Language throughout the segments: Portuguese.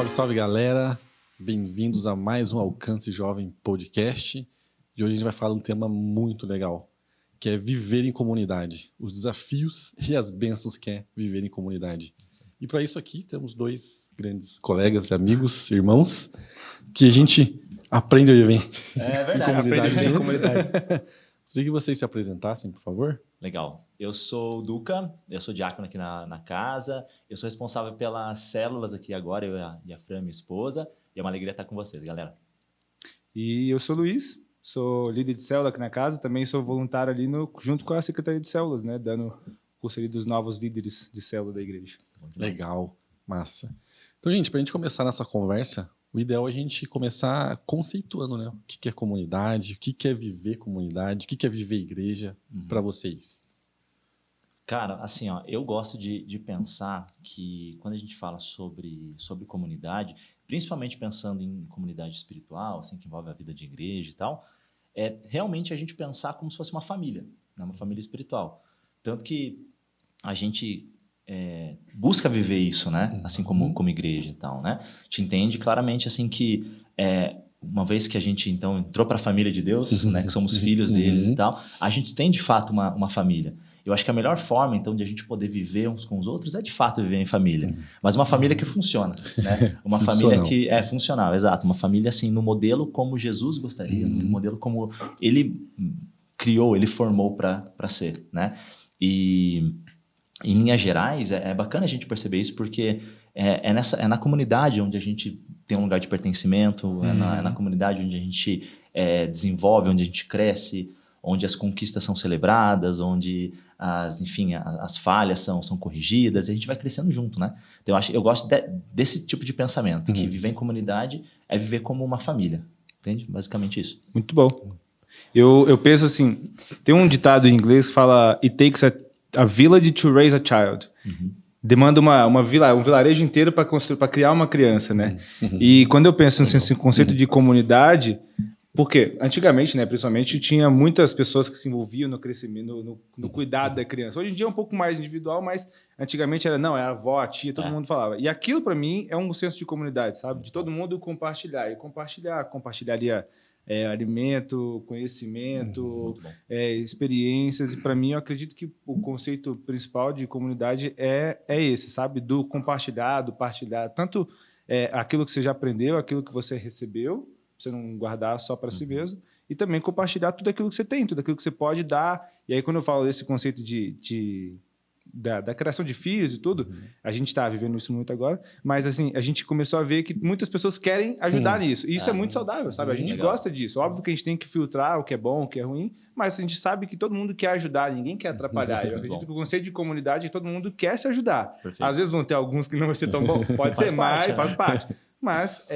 Salve, salve galera, bem-vindos a mais um Alcance Jovem Podcast. E hoje a gente vai falar de um tema muito legal, que é viver em comunidade, os desafios e as bênçãos que é viver em comunidade. E para isso aqui temos dois grandes colegas, amigos, irmãos, que a gente aprende a viver em comunidade. Gostaria que vocês se apresentassem, por favor. Legal. Eu sou o Duca, eu sou diácono aqui na casa, eu sou responsável pelas células aqui agora, eu e a Fran, minha esposa, e é uma alegria estar com vocês, galera. E eu sou o Luiz, sou líder de célula aqui na casa, também sou voluntário ali junto com a Secretaria de Células, né, dando curso ali dos novos líderes de célula da igreja. Legal, massa. Então, gente, para a gente começar nossa conversa, o ideal é a gente começar conceituando, né? O que é comunidade, o que é viver comunidade, o que é viver igreja para vocês. Cara, assim, ó, eu gosto de pensar que quando a gente fala sobre comunidade, principalmente pensando em comunidade espiritual, assim, que envolve a vida de igreja e tal, é realmente a gente pensar como se fosse uma família, né? Uma família espiritual. Tanto que a gente busca viver isso, né? Assim como igreja e tal, né? A gente entende claramente assim que uma vez que a gente então entrou para a família de Deus, né? Que somos filhos deles e tal, a gente tem de fato uma família. Eu acho que a melhor forma então de a gente poder viver uns com os outros é de fato viver em família, mas uma família que funciona, né? Uma família que é funcional, exato, uma família assim no modelo como Jesus gostaria, no modelo como Ele criou, Ele formou para ser, né? E em linhas gerais, é bacana a gente perceber isso, porque é na comunidade onde a gente tem um lugar de pertencimento, é na comunidade onde a gente desenvolve, onde a gente cresce, onde as conquistas são celebradas, onde as falhas são corrigidas, e a gente vai crescendo junto, né? Então, eu gosto desse tipo de pensamento, que viver em comunidade é viver como uma família, entende? Basicamente isso. Muito bom. Eu penso assim, tem um ditado em inglês que fala "It takes a village to raise a child". Demanda um vilarejo inteiro para criar uma criança, né? E quando eu penso nesse conceito de comunidade, porque antigamente, né, principalmente, tinha muitas pessoas que se envolviam no crescimento, no cuidado da criança. Hoje em dia é um pouco mais individual, mas antigamente era a avó, a tia, todo mundo falava. E aquilo, para mim, é um senso de comunidade, sabe? De todo mundo compartilhar. E compartilharia alimento, conhecimento, experiências. E para mim, eu acredito que o conceito principal de comunidade é esse, sabe? Do compartilhar, do partilhar. Tanto aquilo que você já aprendeu, aquilo que você recebeu, você não guardar só para si mesmo, e também compartilhar tudo aquilo que você tem, tudo aquilo que você pode dar. E aí, quando eu falo desse conceito da criação de filhos e tudo, a gente está vivendo isso muito agora, mas assim, a gente começou a ver que muitas pessoas querem ajudar nisso. E isso é muito saudável, sabe? A gente gosta disso. Óbvio que a gente tem que filtrar o que é bom, o que é ruim, mas a gente sabe que todo mundo quer ajudar, ninguém quer atrapalhar. Eu acredito que o conceito de comunidade é que todo mundo quer se ajudar. Perfeito. Às vezes vão ter alguns que não vai ser tão bom, pode ser, mas faz parte. Mas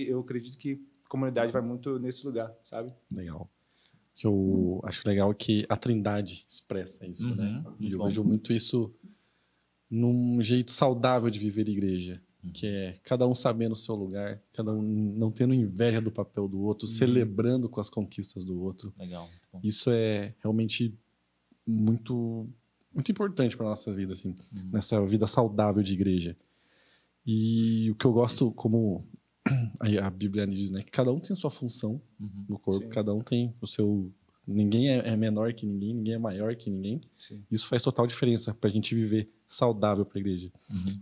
eu acredito que a comunidade vai muito nesse lugar, sabe? Legal. O que eu acho legal é que a Trindade expressa isso, né? E eu vejo muito isso num jeito saudável de viver igreja, que é cada um sabendo o seu lugar, cada um não tendo inveja do papel do outro, celebrando com as conquistas do outro. Legal. Isso é realmente muito, muito importante para nossas vidas, assim, nessa vida saudável de igreja. E o que eu gosto, como a Bíblia diz, né, que cada um tem a sua função no corpo, cada um tem o seu... Ninguém é menor que ninguém, ninguém é maior que ninguém. Sim. Isso faz total diferença para a gente viver saudável para a igreja.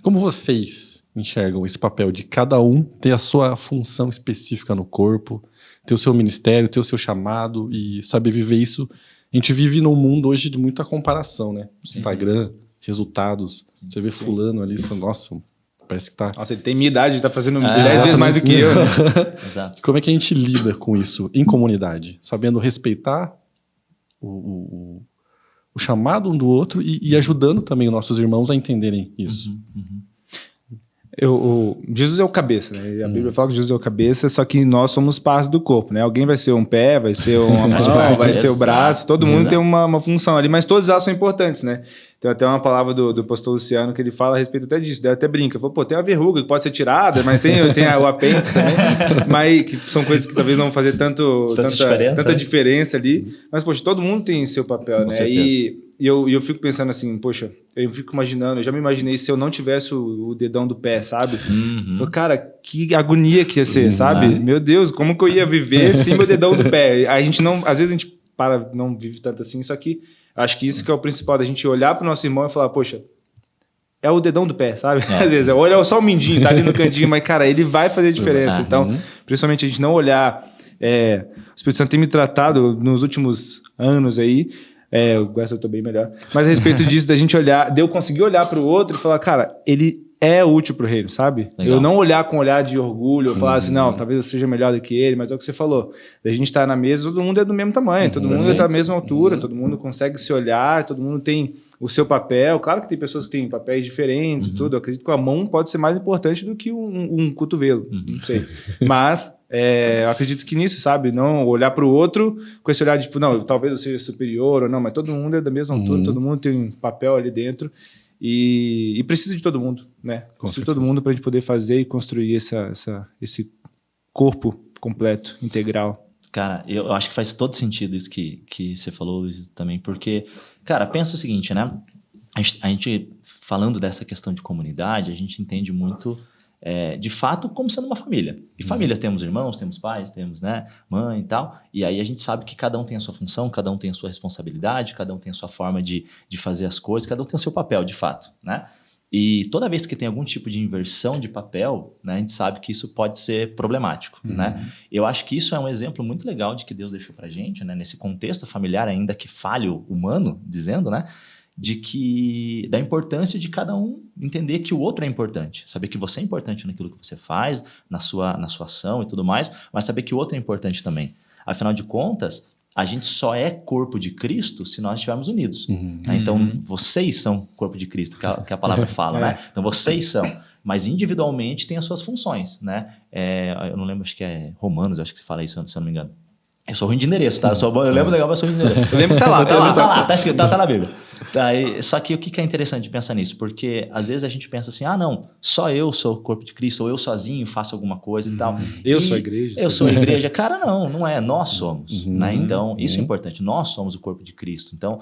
Como vocês enxergam esse papel de cada um ter a sua função específica no corpo, ter o seu ministério, ter o seu chamado e saber viver isso? A gente vive num mundo hoje de muita comparação, né? Instagram, resultados. Você vê fulano ali e fala, nossa... Parece que tá... Nossa, ele tem minha idade, tá fazendo 10 vezes mais do que eu. Né? Exato. Como é que a gente lida com isso em comunidade? Sabendo respeitar o chamado um do outro e ajudando também os nossos irmãos a entenderem isso. Jesus é o cabeça, né? A Bíblia fala que Jesus é o cabeça, só que nós somos parte do corpo, né? Alguém vai ser um pé, vai ser uma mão, vai ser o braço, todo mundo tem uma função ali, mas todas elas são importantes, né? Tem até uma palavra do pastor Luciano que ele fala a respeito até disso, ele até brinca, fala, tem uma verruga que pode ser tirada, mas tem o apêndice também, mas que são coisas que talvez não vão fazer tanta diferença ali, mas poxa, todo mundo tem seu papel, né? E eu fico pensando assim, poxa, eu fico imaginando, eu já me imaginei se eu não tivesse o dedão do pé, sabe? Falei, cara, que agonia que ia ser, sabe? Meu Deus, como que eu ia viver sem meu dedão do pé? A gente não, às vezes a gente não vive tanto assim, só que acho que isso que é o principal, da gente olhar pro nosso irmão e falar, poxa, é o dedão do pé, sabe? Às vezes, olha só o mindinho, tá ali no cantinho, mas, cara, ele vai fazer diferença. Então, principalmente a gente não olhar... o Espírito Santo tem me tratado nos últimos anos aí, agora eu tô bem melhor, mas a respeito disso, da gente olhar, de eu conseguir olhar pro outro e falar, cara, ele é útil pro reino, sabe? Legal. Eu não olhar com um olhar de orgulho, eu falar assim, não, talvez eu seja melhor do que ele, mas é o que você falou, a gente tá na mesa, todo mundo é do mesmo tamanho, todo mundo é da mesma altura, todo mundo consegue se olhar, todo mundo tem o seu papel. Claro que tem pessoas que têm papéis diferentes e tudo. Eu acredito que a mão pode ser mais importante do que um cotovelo. Não sei. Mas eu acredito que nisso, sabe? Não olhar para o outro com esse olhar de, tipo, não, talvez eu seja superior ou não, mas todo mundo é da mesma altura, todo mundo tem um papel ali dentro e precisa de todo mundo, né? Precisa de todo mundo para a gente poder fazer e construir esse corpo completo, integral. Cara, eu acho que faz todo sentido isso que você falou, Luiz, também, porque, cara, pensa o seguinte, né? A gente falando dessa questão de comunidade, a gente entende muito, de fato, como sendo uma família. E família, temos irmãos, temos pais, temos, né, mãe e tal, e aí a gente sabe que cada um tem a sua função, cada um tem a sua responsabilidade, cada um tem a sua forma de fazer as coisas, cada um tem o seu papel, de fato, né? E toda vez que tem algum tipo de inversão de papel, né, a gente sabe que isso pode ser problemático, né? Eu acho que isso é um exemplo muito legal de que Deus deixou pra gente, né, nesse contexto familiar, ainda que falho humano, dizendo, né, da importância de cada um entender que o outro é importante, saber que você é importante naquilo que você faz, na sua ação e tudo mais, mas saber que o outro é importante também. Afinal de contas, a gente só é corpo de Cristo se nós estivermos unidos. Né? Então, vocês são corpo de Cristo, que a palavra fala, né? Então, vocês são. Mas individualmente tem as suas funções, né? Eu não lembro, acho que é Romanos, acho que se fala isso, se eu não me engano. Eu sou ruim de endereço, tá? Eu lembro legal, mas sou ruim de endereço. Eu lembro que tá lá. Tá escrito, tá na Bíblia. Só que o que é interessante de pensar nisso? Porque às vezes a gente pensa assim, não, só eu sou o corpo de Cristo, ou eu sozinho faço alguma coisa e tal. Eu sou a igreja. Eu sou a igreja. Cara, não é. Nós somos. Né? Então, isso é importante. Nós somos o corpo de Cristo. Então,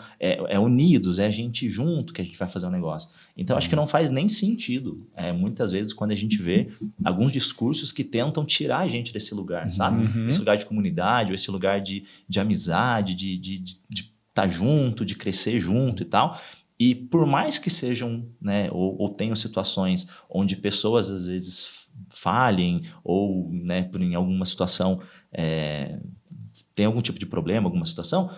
unidos, é a gente junto que a gente vai fazer um negócio. Então, acho que não faz nem sentido, muitas vezes, quando a gente vê alguns discursos que tentam tirar a gente desse lugar, sabe? Esse lugar de comunidade, ou esse lugar de amizade, de estar junto, de crescer junto e tal. E por mais que sejam, né, ou tenham situações onde pessoas, às vezes, falhem, ou, né, em alguma situação tem algum tipo de problema, alguma situação...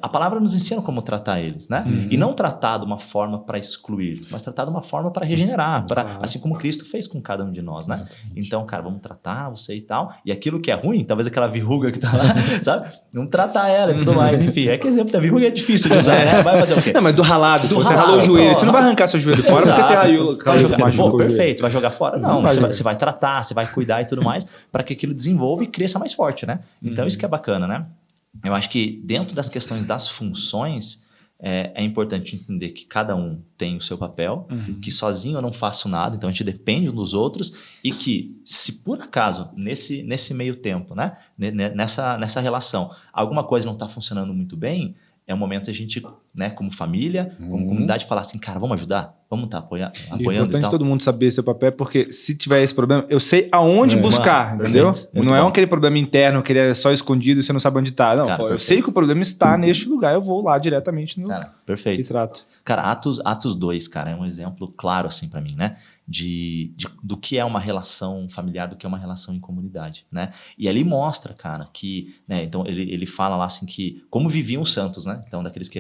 a palavra nos ensina como tratar eles, né? E não tratar de uma forma para excluir, mas tratar de uma forma para regenerar, assim como Cristo fez com cada um de nós, né? Exatamente. Então, cara, vamos tratar você e tal. E aquilo que é ruim, talvez aquela verruga que tá lá, sabe? Vamos tratar ela e tudo mais. Enfim, que exemplo da verruga é difícil de usar, né? Vai fazer o quê? Não, mas do ralado, você ralou o joelho. Você não vai arrancar seu joelho fora porque você raiou. Perfeito, vai jogar fora? Não, você vai tratar, você vai cuidar e tudo mais para que aquilo desenvolva e cresça mais forte, né? Então, isso que é bacana, né? Eu acho que dentro das questões das funções, é importante entender que cada um tem o seu papel, que sozinho eu não faço nada, então a gente depende uns dos outros, e que se por acaso, nesse meio tempo, né, nessa relação, alguma coisa não está funcionando muito bem, é o momento de a gente, né, como família, como comunidade, falar assim, cara, vamos ajudar? Vamos estar apoiando é importante todo mundo saber seu papel, porque se tiver esse problema, eu sei aonde buscar, entendeu? Não é aquele problema interno que ele é só escondido e você não sabe onde está. Não, cara, eu sei que o problema está neste lugar, eu vou lá diretamente no perfeito. E trato. Cara, Atos 2, cara, é um exemplo claro, assim, para mim, né? Do que é uma relação familiar, do que é uma relação em comunidade, né? E ali mostra, cara, que... Né, então, ele fala lá, assim, que... Como viviam os santos, né? Então, daqueles que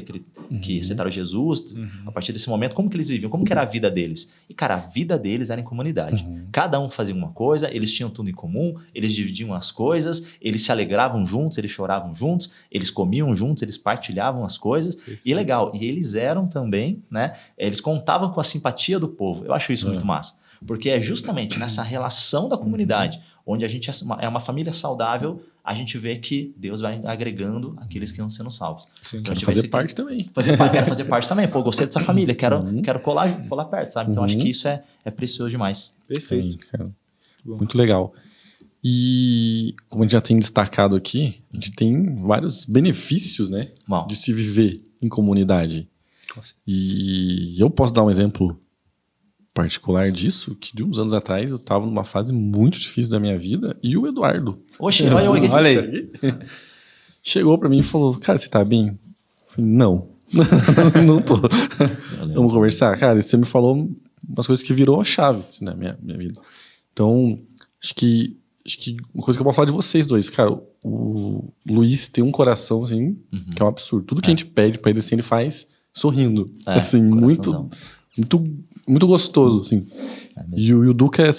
aceitaram Jesus, a partir desse momento, como que eles viviam? Como que era a vida deles? E, cara, a vida deles era em comunidade. Cada um fazia uma coisa, eles tinham tudo em comum, eles dividiam as coisas, eles se alegravam juntos, eles choravam juntos, eles comiam juntos, eles partilhavam as coisas. Perfeito. E legal, e eles eram também, né? Eles contavam com a simpatia do povo. Eu acho isso muito massa. Porque é justamente nessa relação da comunidade, onde a gente é uma família saudável, a gente vê que Deus vai agregando aqueles que estão sendo salvos. Sim, quero fazer parte também. Quero fazer parte também. Pô, gostei dessa família, quero colar perto, sabe? Então, acho que isso é precioso demais. Perfeito. Sim, muito legal. E, como a gente já tem destacado aqui, a gente tem vários benefícios, né? De se viver em comunidade. E eu posso dar um exemplo particular disso, que de uns anos atrás eu estava numa fase muito difícil da minha vida e o Eduardo... Oxe, olha aí. Chegou pra mim e falou, cara, você tá bem? Eu falei, não. Não tô. Vamos conversar? Cara, você me falou umas coisas que virou a chave assim, na minha vida. Então, acho que uma coisa que eu posso falar de vocês dois, cara, o Luiz tem um coração, assim, que é um absurdo. Tudo que a gente pede pra ele, assim, ele faz sorrindo. Assim, muito gostoso, assim. E o Duca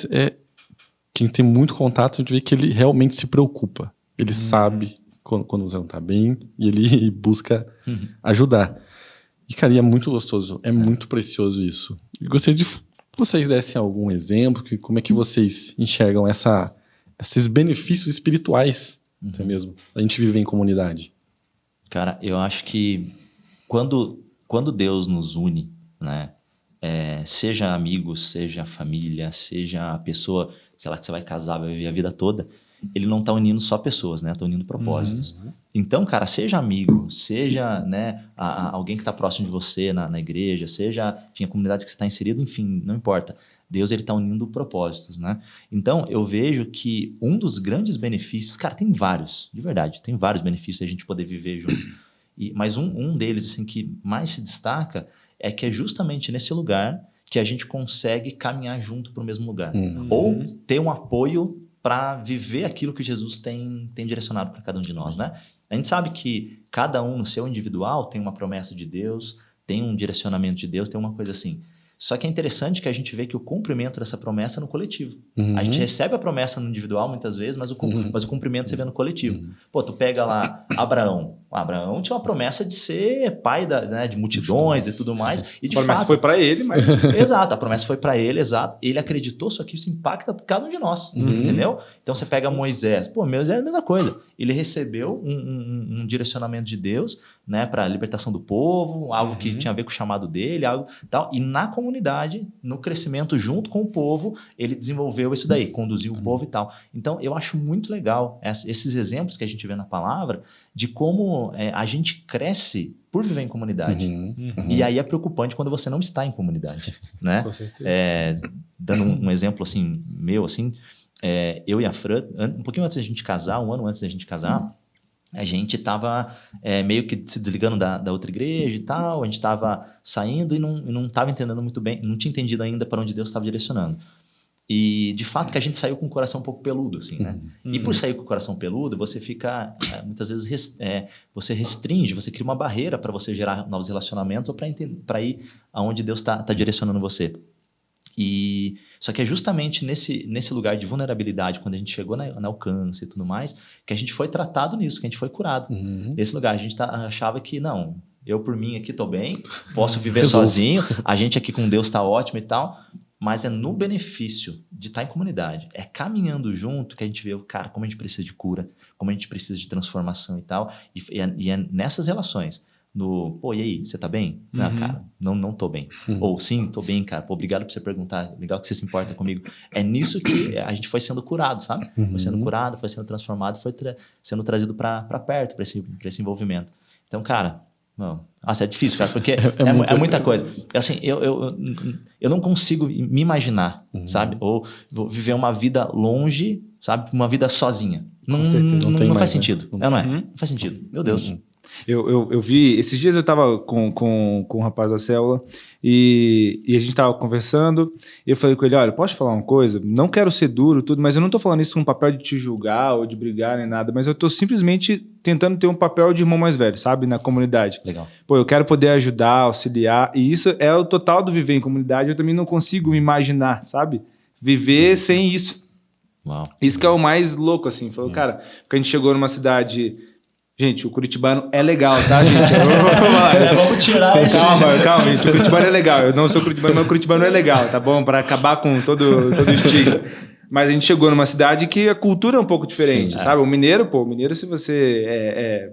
quem tem muito contato, a gente vê que ele realmente se preocupa. Ele sabe quando você não tá bem e ele busca ajudar. E, cara, é muito gostoso. É muito precioso isso. E gostaria de que vocês dessem algum exemplo, como é que vocês enxergam esses benefícios espirituais, até mesmo, a gente viver em comunidade. Cara, eu acho que quando Deus nos une, né, seja amigos, seja família, seja a pessoa, sei lá, que você vai casar, vai viver a vida toda, ele não está unindo só pessoas, né? Está unindo propósitos. Então, cara, seja amigo, seja, né, alguém que está próximo de você na igreja, seja, enfim, a comunidade que você está inserido, enfim, não importa. Deus, ele está unindo propósitos, né? Então, eu vejo que um dos grandes benefícios, cara, tem vários, de verdade, tem vários benefícios de a gente poder viver junto. Mas um deles, assim, que mais se destaca é que é justamente nesse lugar que a gente consegue caminhar junto para o mesmo lugar. Ou ter um apoio para viver aquilo que Jesus tem direcionado para cada um de nós, né? A gente sabe que cada um no seu individual tem uma promessa de Deus, tem um direcionamento de Deus, tem uma coisa assim. Só que é interessante que a gente vê que o cumprimento dessa promessa é no coletivo. A gente recebe a promessa no individual muitas vezes, mas o cumprimento você vê no coletivo. Pô, tu pega lá Abraão. Abraão tinha uma promessa de ser pai de multidões e tudo mais. E de a promessa foi para ele, mas... Exato, a promessa foi para ele, exato. Ele acreditou, só que isso impacta cada um de nós, entendeu? Então você pega Moisés. Pô, Moisés é a mesma coisa. Ele recebeu um direcionamento de Deus, né, para a libertação do povo, algo que tinha a ver com o chamado dele, algo tal. E na comunidade, no crescimento junto com o povo, ele desenvolveu isso daí, conduziu o povo e tal. Então, eu acho muito legal esses exemplos que a gente vê na palavra de como a gente cresce por viver em comunidade. E aí é preocupante quando você não está em comunidade, né? Com certeza. Dando um exemplo assim, meu, assim, eu e a Fran, um pouquinho antes da gente casar, um ano antes da gente casar, a gente estava meio que se desligando da outra igreja e tal, a gente estava saindo e não estava entendendo muito bem, não tinha entendido ainda para onde Deus estava direcionando. E, de fato, que a gente saiu com o coração um pouco peludo, assim, né? E por sair com o coração peludo, você fica, muitas vezes, você restringe, você cria uma barreira para você gerar novos relacionamentos ou para ir aonde Deus está direcionando você. Só que é justamente nesse lugar de vulnerabilidade, quando a gente chegou na alcance e tudo mais, que a gente foi tratado nisso, que a gente foi curado. Nesse lugar, a gente achava que, não, eu por mim aqui estou bem, posso viver sozinho, a gente aqui com Deus está ótimo e tal... Mas é no benefício de estar em comunidade, é caminhando junto que a gente vê, cara, como a gente precisa de cura, como a gente precisa de transformação e tal. E é nessas relações, pô, e aí, você tá bem? Não, cara, não tô bem. Ou, sim, tô bem, cara, pô, obrigado por você perguntar, legal que você se importa comigo. É nisso que a gente foi sendo curado, sabe? Foi sendo curado, foi sendo transformado, foi sendo trazido para perto, para esse envolvimento. Então, cara... Nossa, é difícil, cara, porque é muita coisa. Assim, eu não consigo me imaginar, sabe? Ou viver uma vida longe, sabe? Uma vida sozinha. Não faz sentido. Não é? Não faz sentido. Meu Deus. Eu vi... Esses dias eu tava com um rapaz da célula e a gente tava conversando e eu falei com ele, olha, posso falar uma coisa? Não quero ser duro, tudo, mas eu não tô falando isso com um papel de te julgar ou de brigar nem nada, mas eu tô simplesmente tentando ter um papel de irmão mais velho, sabe? Na comunidade. Legal. Pô, eu quero poder ajudar, auxiliar, e isso é o total do viver em comunidade. Eu também não consigo me imaginar, sabe? Viver sem isso. Uau. Isso que é o mais louco, assim. Falou, cara, porque a gente chegou numa cidade... Gente, o curitibano é legal, tá, gente? Vamos tirar esse... Calma, gente. O curitibano é legal. Eu não sou curitibano, mas o curitibano é legal, tá bom? Para acabar com todo o estigma. Mas a gente chegou numa cidade que a cultura é um pouco diferente, sabe? O mineiro, se você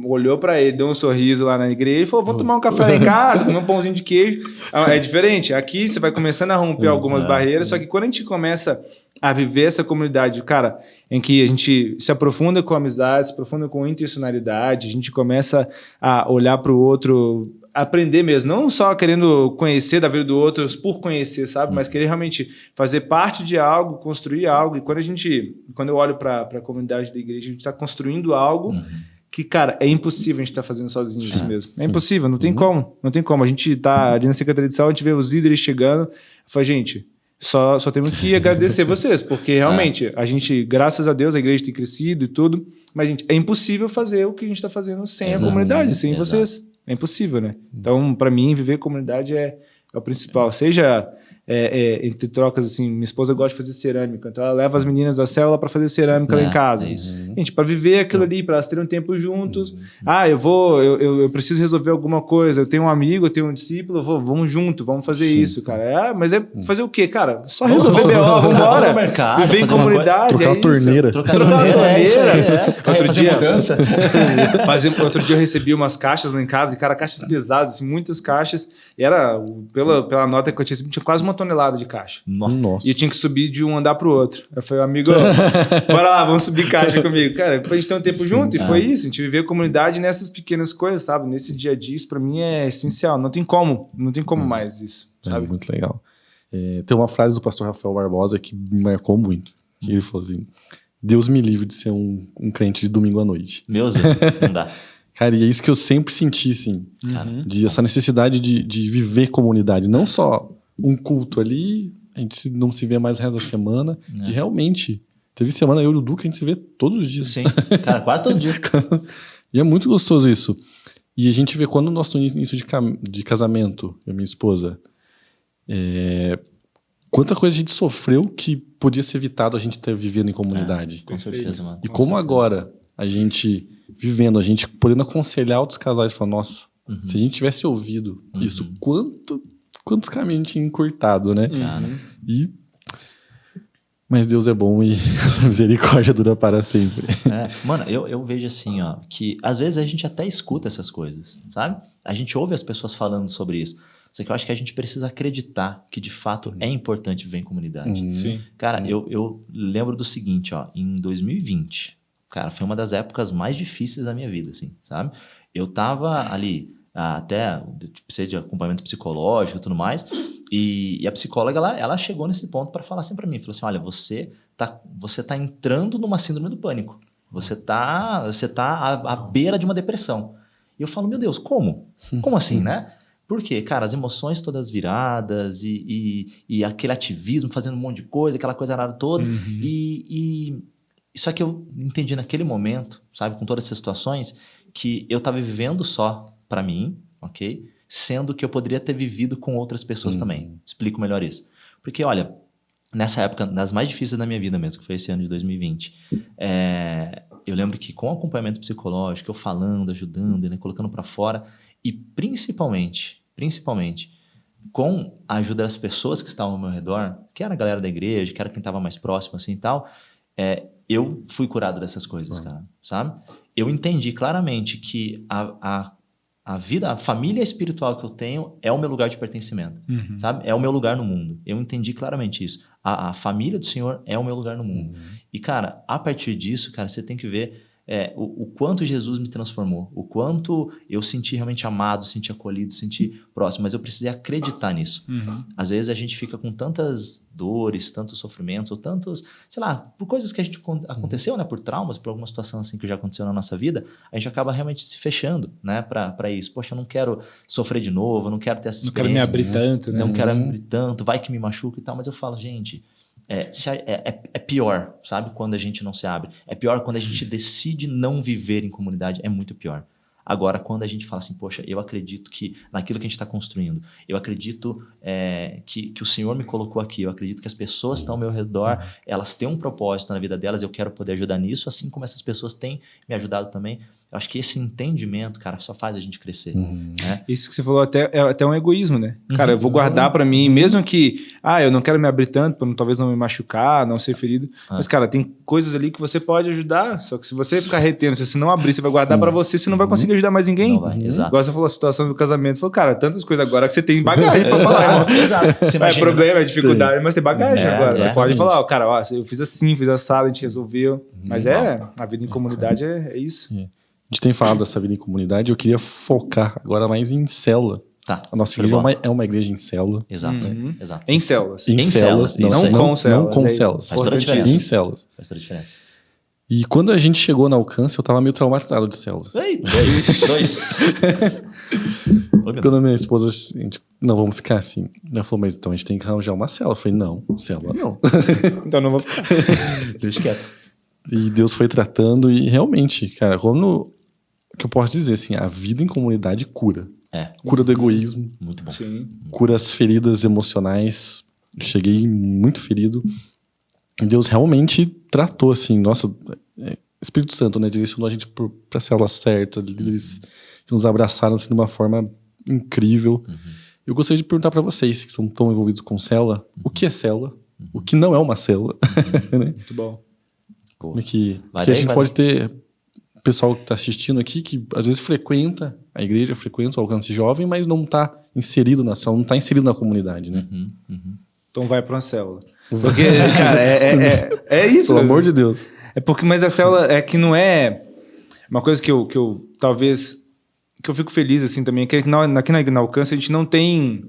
olhou para ele, deu um sorriso lá na igreja e falou, vamos tomar um café lá em casa, comer um pãozinho de queijo. É diferente. Aqui você vai começando a romper algumas barreiras, só que quando a gente começa a viver essa comunidade, cara, em que a gente se aprofunda com amizade, se aprofunda com intencionalidade, a gente começa a olhar para o outro aprender mesmo, não só querendo conhecer da vida do outro por conhecer, sabe? Mas querer realmente fazer parte de algo, construir algo. E quando eu olho para a comunidade da igreja, a gente está construindo algo que, cara, é impossível a gente estar fazendo sozinho isso mesmo. É impossível, não tem como. Não tem como. A gente tá ali na Secretaria de Saúde, a gente vê os líderes chegando. Eu falo, gente, só temos que agradecer vocês, porque realmente a gente, graças a Deus, a igreja tem crescido e tudo, mas, gente, é impossível fazer o que a gente está fazendo sem a comunidade, sem vocês. É impossível, né? Então, para mim, viver comunidade é o principal. Seja entre trocas, assim, minha esposa gosta de fazer cerâmica, então ela leva as meninas da célula para fazer cerâmica lá em casa. Gente, para viver aquilo ali, para elas terem um tempo juntos. Eu preciso resolver alguma coisa, eu tenho um amigo, eu tenho um discípulo, vamos junto, vamos fazer isso, cara. Mas é fazer o quê, cara? Só resolver BO, vamos embora. Viver em comunidade. Trocar a torneira. Trocar a torneira. Outro dia eu recebi umas caixas lá em casa, e, cara, caixas pesadas, assim, muitas caixas, e era, pela nota que eu tinha recebido, tinha quase uma tonelada de caixa. Nossa. E eu tinha que subir de um andar pro outro. Eu falei, amigo, bora lá, vamos subir caixa comigo. Cara, pra gente ter um tempo junto, e foi isso. A gente viveu a comunidade nessas pequenas coisas, sabe? Nesse dia a dia, isso pra mim é essencial. Não tem como mais isso, sabe? É muito legal. Tem uma frase do pastor Rafael Barbosa que me marcou muito. Que ele falou assim, Deus me livre de ser um crente de domingo à noite. Meu Deus, não dá. Cara, e é isso que eu sempre senti, assim. De essa necessidade de viver comunidade. Não só um culto ali, a gente não se vê mais o resto da semana. E realmente, teve semana eu e o Duca, a gente se vê todos os dias. Sim, cara, quase todo dia. E é muito gostoso isso. E a gente vê quando o nosso início de casamento, eu e minha esposa, quanta coisa a gente sofreu que podia ser evitado a gente ter vivendo em comunidade. Com certeza, mano. E como agora, a gente vivendo, a gente podendo aconselhar outros casais, falar, nossa, se a gente tivesse ouvido isso, quantos caminhos a gente tinha encurtado, né? Mas Deus é bom e a misericórdia dura para sempre. Mano, eu vejo assim, ó, que às vezes a gente até escuta essas coisas, sabe? A gente ouve as pessoas falando sobre isso. Só que eu acho que a gente precisa acreditar que de fato é importante viver em comunidade. Sim. Cara, eu lembro do seguinte, ó, em 2020, cara, foi uma das épocas mais difíceis da minha vida, assim, sabe? Eu tava ali, até precisei de acompanhamento psicológico e tudo mais, e a psicóloga, ela chegou nesse ponto para falar assim para mim, falou assim, olha, você tá entrando numa síndrome do pânico, você tá à beira de uma depressão. E eu falo, meu Deus, como assim, né? Porque, cara, as emoções todas viradas e aquele ativismo, fazendo um monte de coisa, aquela coisa arada toda, só que eu entendi naquele momento, sabe, com todas essas situações, que eu estava vivendo só para mim, ok? Sendo que eu poderia ter vivido com outras pessoas também. Explico melhor isso. Porque, olha, nessa época, das mais difíceis da minha vida mesmo, que foi esse ano de 2020, eu lembro que com acompanhamento psicológico, eu falando, ajudando, né, colocando para fora, e principalmente, com a ajuda das pessoas que estavam ao meu redor, que era a galera da igreja, que era quem estava mais próximo assim e tal, eu fui curado dessas coisas, cara, sabe? Eu entendi claramente que a vida, a família espiritual que eu tenho é o meu lugar de pertencimento, sabe? É o meu lugar no mundo. Eu entendi claramente isso. A família do Senhor é o meu lugar no mundo. E, cara, a partir disso, cara, você tem que ver o quanto Jesus me transformou, o quanto eu senti realmente amado, senti acolhido, senti próximo, mas eu precisei acreditar nisso. Às vezes a gente fica com tantas dores, tantos sofrimentos, ou tantos, sei lá, por coisas que a gente aconteceu, né, por traumas, por alguma situação assim que já aconteceu na nossa vida, a gente acaba realmente se fechando, né, para isso. Poxa, eu não quero sofrer de novo, eu não quero ter essa experiência. Não quero me abrir tanto, né? Não quero me abrir tanto, vai que me machuca e tal, mas eu falo, gente... É pior, sabe? Quando a gente não se abre. É pior quando a gente decide não viver em comunidade. É muito pior. Agora, quando a gente fala assim, poxa, eu acredito que naquilo que a gente está construindo, eu acredito que o Senhor me colocou aqui, eu acredito que as pessoas que estão ao meu redor, elas têm um propósito na vida delas, eu quero poder ajudar nisso, assim como essas pessoas têm me ajudado também. Eu acho que esse entendimento, cara, só faz a gente crescer. Né? Isso que você falou é até um egoísmo, né? Cara, eu vou guardar pra mim, mesmo que, eu não quero me abrir tanto, pra talvez não me machucar, não ser ferido. Mas, cara, tem coisas ali que você pode ajudar, só que se você ficar retendo, se você não abrir, você vai guardar pra você não vai conseguir ajudar mais ninguém. Não vai, exato. Igual você falou a situação do casamento, falou, cara, tantas coisas agora que você tem bagagem pra falar, irmão. Exato. É problema, é dificuldade, mas tem bagagem agora. Você pode falar, cara, eu fiz assim, fiz assado, a gente resolveu. Mas a vida em comunidade é isso. gente tem falado dessa vida em comunidade, eu queria focar agora mais em célula. Tá. A nossa igreja é uma igreja em célula. Exato, exato. Em células. Em células. Não Não com células. Não com células. Faz toda a diferença. Em células. Faz toda a diferença. E quando a gente chegou na Alcance, eu tava meio traumatizado de células. Ei, dois. Quando a minha esposa, a gente, não, vamos ficar assim. Ela falou, mas então a gente tem que arranjar uma célula. Eu falei, não, célula não. Então não vou ficar. Deixa quieto. E Deus foi tratando e realmente, cara, o que eu posso dizer, assim, a vida em comunidade cura. Cura do egoísmo. Muito bom. Sim. Cura as feridas emocionais. Eu cheguei muito ferido. E Deus realmente tratou, assim, nossa, Espírito Santo, né, direcionou a gente para a célula certa, líderes que nos abraçaram assim, de uma forma incrível. Eu gostaria de perguntar para vocês, que são tão envolvidos com célula, o que é célula? O que não é uma célula? Né? Muito bom. Como é que a gente pode ter pessoal que está assistindo aqui, que às vezes frequenta a igreja, frequenta o Alcance Jovem, mas não está inserido na célula, não está inserido na comunidade, né? Então vai para uma célula. Porque, cara, é isso. Pelo amor de Deus. É porque, mas a célula é que não é uma coisa que eu talvez que eu fico feliz assim também, que aqui na Alcance a gente não tem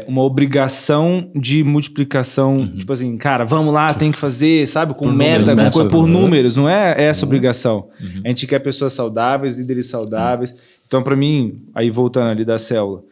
uma obrigação de multiplicação, tipo assim, cara, vamos lá, tem que fazer, sabe, com meta, por números, não é essa obrigação. A gente quer pessoas saudáveis, líderes saudáveis. Então, para mim, aí voltando ali da célula,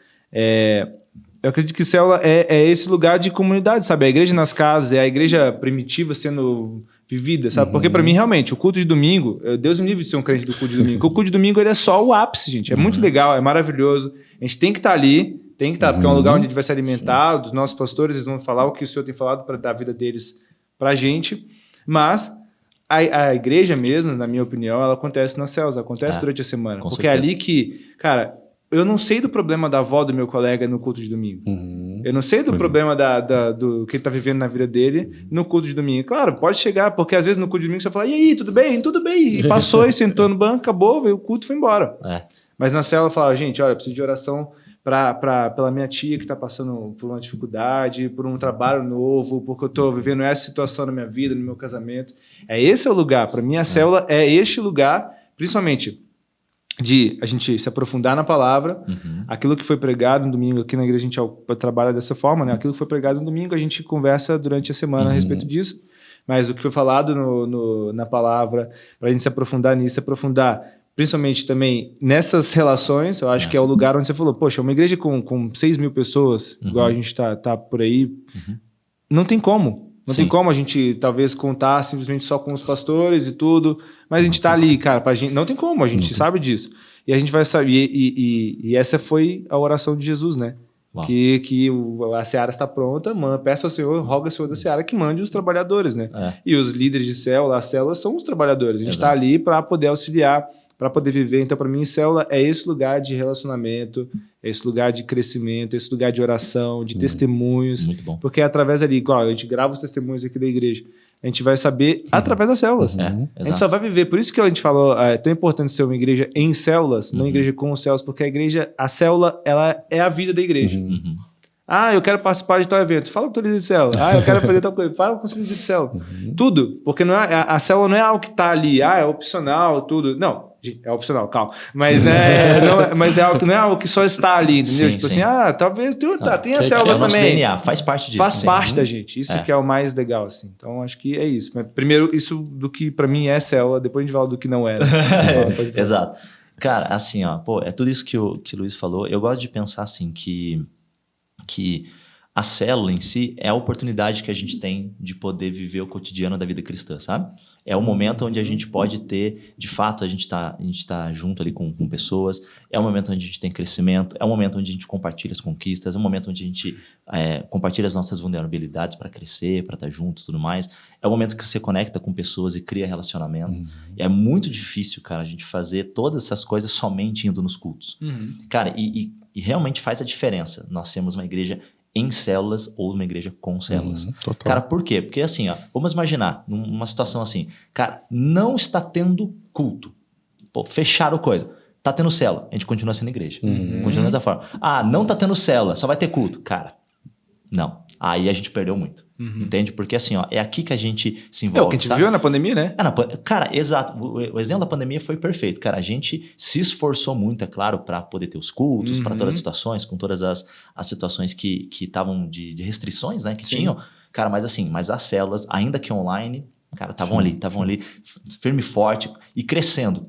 eu acredito que célula é esse lugar de comunidade, sabe? A igreja nas casas, é a igreja primitiva sendo vivida, sabe? Porque para mim, realmente, o culto de domingo, Deus me livre de ser um crente do culto de domingo, porque o culto de domingo ele é só o ápice, gente. É muito legal, é maravilhoso. A gente tem que estar ali, porque é um lugar onde a gente vai se alimentar, dos nossos pastores, eles vão falar o que o Senhor tem falado para dar a vida deles pra gente. Mas a igreja mesmo, na minha opinião, ela acontece nas células, acontece durante a semana. Porque é ali que, cara, eu não sei do problema da avó do meu colega no culto de domingo. Eu não sei do problema do que ele está vivendo na vida dele no culto de domingo. Claro, pode chegar, porque às vezes no culto de domingo você fala, e aí, tudo bem? Tudo bem. E passou e sentou no banco, acabou, veio o culto e foi embora. Mas na célula eu falava, gente, olha, eu preciso de oração pela minha tia que está passando por uma dificuldade, por um trabalho novo, porque eu estou vivendo essa situação na minha vida, no meu casamento. Esse é o lugar. Para mim, a célula é este lugar, principalmente de a gente se aprofundar na palavra, aquilo que foi pregado no domingo, aqui na igreja a gente trabalha dessa forma, né? Aquilo que foi pregado no domingo, a gente conversa durante a semana a respeito disso, mas o que foi falado na palavra, para a gente se aprofundar nisso, principalmente também nessas relações, eu acho que é o lugar onde você falou, poxa, uma igreja com 6 mil pessoas, igual a gente tá por aí, não tem como. Não tem como a gente, talvez, contar simplesmente só com os pastores e tudo, mas a gente tá ali, cara, pra gente, não tem como, a gente sabe disso. E a gente vai saber, e essa foi a oração de Jesus, né? Que a seara está pronta, peça ao Senhor, roga ao Senhor da seara que mande os trabalhadores, né? E os líderes de célula, as células são os trabalhadores. A gente está ali para poder auxiliar, para poder viver. Então, para mim, célula é esse lugar de relacionamento, esse lugar de crescimento, esse lugar de oração, de testemunhos. Muito bom. Porque é através ali, igual a gente grava os testemunhos aqui da igreja, a gente vai saber através das células. A gente só vai viver. Por isso que a gente falou, é tão importante ser uma igreja em células, não igreja com células, porque a célula, ela é a vida da igreja. Ah, eu quero participar de tal evento. Fala com o teu líder de célula. Ah, eu quero fazer tal coisa. Fala com o seu líder de célula. Tudo. Porque não é, a célula não é algo que está ali. Ah, é opcional, tudo. Não, é opcional, calma. Mas, mas é algo que não é algo que só está ali, entendeu? Tipo assim, talvez tenha células também. DNA, faz parte disso. Faz parte da gente. Isso que é o mais legal, assim. Então, acho que é isso. Mas, primeiro, isso do que pra mim é célula, depois a gente fala do que não era. Exato. Cara, assim, ó, é tudo isso que o Luiz falou. Eu gosto de pensar assim que a célula em si é a oportunidade que a gente tem de poder viver o cotidiano da vida cristã, sabe? É o momento onde a gente pode ter, de fato, a gente tá junto ali com pessoas, é o momento onde a gente tem crescimento, é o momento onde a gente compartilha as conquistas, é o momento onde a gente compartilha as nossas vulnerabilidades para crescer, para estar junto e tudo mais. É o momento que você conecta com pessoas e cria relacionamento. E é muito difícil, cara, a gente fazer todas essas coisas somente indo nos cultos. Cara, e realmente faz a diferença nós sermos uma igreja em células ou uma igreja com células. Cara, por quê? Porque assim, ó, vamos imaginar numa situação assim, cara, não está tendo culto. Pô, fecharam coisa. Tá tendo célula, a gente continua sendo igreja. Continua dessa forma. Ah, não tá tendo célula, só vai ter culto. Cara, não. aí a gente perdeu muito. Entende? Porque assim, ó, é aqui que a gente se É envolve. o que a gente viu na pandemia, né? Cara, exato. O exemplo da pandemia foi perfeito. Cara, a gente se esforçou muito, é claro, para poder ter os cultos, para todas as situações, com todas as situações que estavam de restrições, né, que tinham. Cara, mas assim, mas as células, ainda que online, cara, estavam ali, firme e forte e crescendo.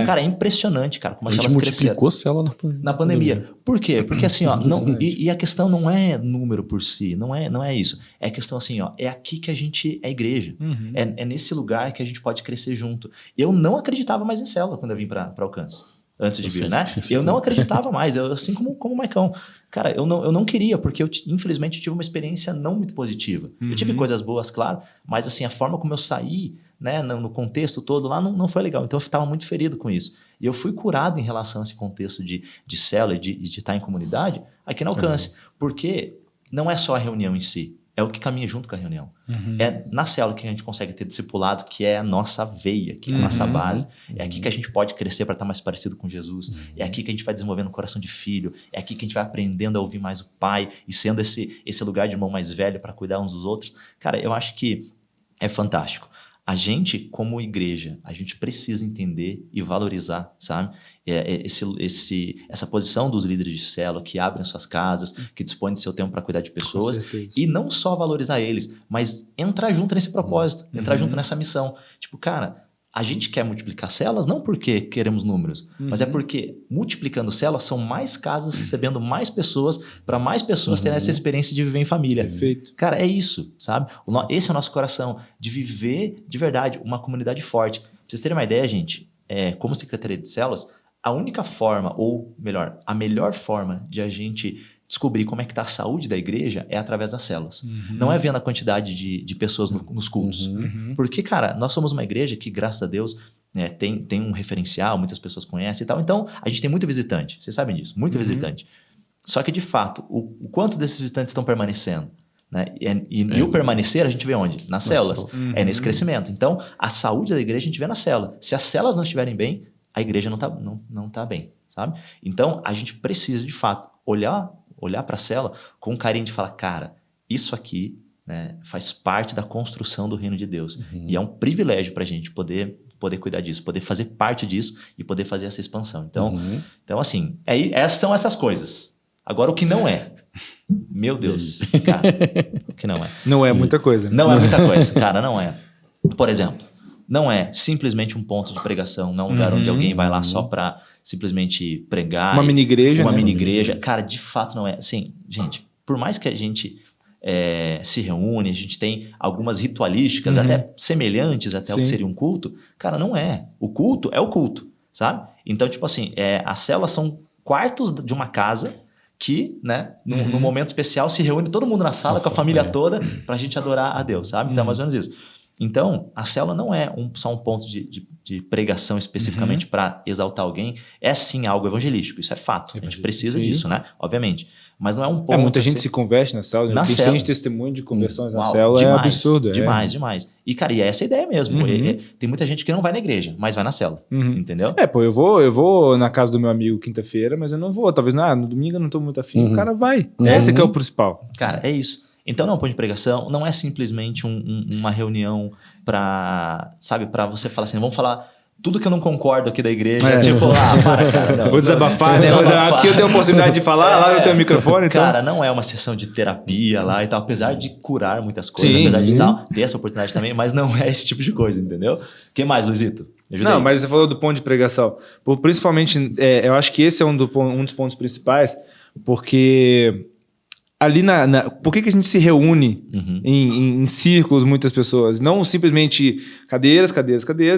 Cara, é impressionante, cara, como as células cresceram. Multiplicou célula na pandemia. Por quê? Porque assim, ó, e a questão não é número por si, não é isso. É a questão assim, ó, é aqui que a gente é igreja. É nesse lugar que a gente pode crescer junto. Eu não acreditava mais em célula quando eu vim para Alcance. Antes de vir, né? Eu não acreditava mais, assim como o Maicon. Cara, eu não queria, porque infelizmente eu tive uma experiência não muito positiva. Eu tive coisas boas, claro, mas assim, a forma como eu saí, né, no contexto todo lá, não foi legal. Então eu estava muito ferido com isso. E eu fui curado em relação a esse contexto de célula e de estar em comunidade aqui na Alcance. Porque não é só a reunião em si, é o que caminha junto com a reunião. É na célula que a gente consegue ter discipulado, que é a nossa veia, que é a nossa base. É aqui que a gente pode crescer para estar mais parecido com Jesus. É aqui que a gente vai desenvolvendo o coração de filho. É aqui que a gente vai aprendendo a ouvir mais o Pai e sendo esse lugar de irmão mais velho para cuidar uns dos outros. Cara, eu acho que é fantástico. A gente, como igreja, a gente precisa entender e valorizar, sabe? Essa posição dos líderes de célula que abrem suas casas, que dispõem de seu tempo para cuidar de pessoas. E não só valorizar eles, mas entrar junto nesse propósito, entrar junto nessa missão. Tipo, cara, a gente quer multiplicar células não porque queremos números, mas é porque multiplicando células são mais casas recebendo mais pessoas, para mais pessoas terem essa experiência de viver em família. Perfeito. Cara, é isso, sabe? Esse é o nosso coração, de viver de verdade uma comunidade forte. Pra vocês terem uma ideia, gente, como Secretaria de Células, a única forma, ou melhor, a melhor forma de a gente descobrir como é que está a saúde da igreja é através das células. Não é vendo a quantidade de pessoas nos cultos. Porque, cara, nós somos uma igreja que, graças a Deus, tem um referencial, muitas pessoas conhecem e tal. Então, a gente tem muito visitante. Vocês sabem disso, muito visitante. Só que, de fato, o quanto desses visitantes estão permanecendo? Né? E o permanecer a gente vê onde? Nas células. É nesse crescimento. Então, a saúde da igreja a gente vê na célula. Se as células não estiverem bem, a igreja não tá bem, sabe? Então, a gente precisa, de fato, olhar para a célula com um carinho de falar, cara, isso aqui, né, faz parte da construção do reino de Deus. E é um privilégio para a gente poder cuidar disso, poder fazer parte disso e poder fazer essa expansão. Então assim, são essas coisas. Agora, o que não é? Meu Deus, cara, o que não é? Não é muita coisa. Né? Não é muita coisa, cara, não é. Por exemplo, não é simplesmente um ponto de pregação, não é um lugar onde alguém vai lá só para simplesmente pregar. Uma mini igreja, Uma mini igreja. Cara, de fato não é. Assim, gente, por mais que a gente se reúne, a gente tem algumas ritualísticas até semelhantes até ao que seria um culto, cara, não é. O culto é o culto, sabe? Então, tipo assim, as células são quartos de uma casa que, né, num momento especial se reúne todo mundo na sala com a família toda pra gente adorar a Deus, sabe? Então, é mais ou menos isso. Então, a célula não é só um ponto de pregação especificamente para exaltar alguém. É sim algo evangelístico, isso é fato. A gente precisa disso, né? Obviamente. Mas não é um ponto... muita gente se converte na célula. Na célula. Tem testemunho de conversões na célula, demais, é absurdo. Demais. E, cara, e é essa a ideia mesmo. Tem muita gente que não vai na igreja, mas vai na célula. Entendeu? Eu vou na casa do meu amigo quinta-feira, mas eu não vou. Talvez no domingo eu não tô muito afim. O cara vai. Esse que é o principal. Cara, é isso. Então, não é um ponto de pregação, não é simplesmente uma reunião para você falar assim, vamos falar tudo que eu não concordo aqui da igreja. Tipo, para, cara. Não, vou desabafar, né? Aqui eu tenho a oportunidade de falar, lá eu tenho o microfone. Então... Cara, não é uma sessão de terapia lá e tal, apesar de curar muitas coisas, apesar de tal, ter essa oportunidade também, mas não é esse tipo de coisa, entendeu? O que mais, Luizito? Não, mas você falou do ponto de pregação. Principalmente, eu acho que esse é um dos pontos principais, porque... Ali por que a gente se reúne em círculos, muitas pessoas? Não simplesmente cadeiras,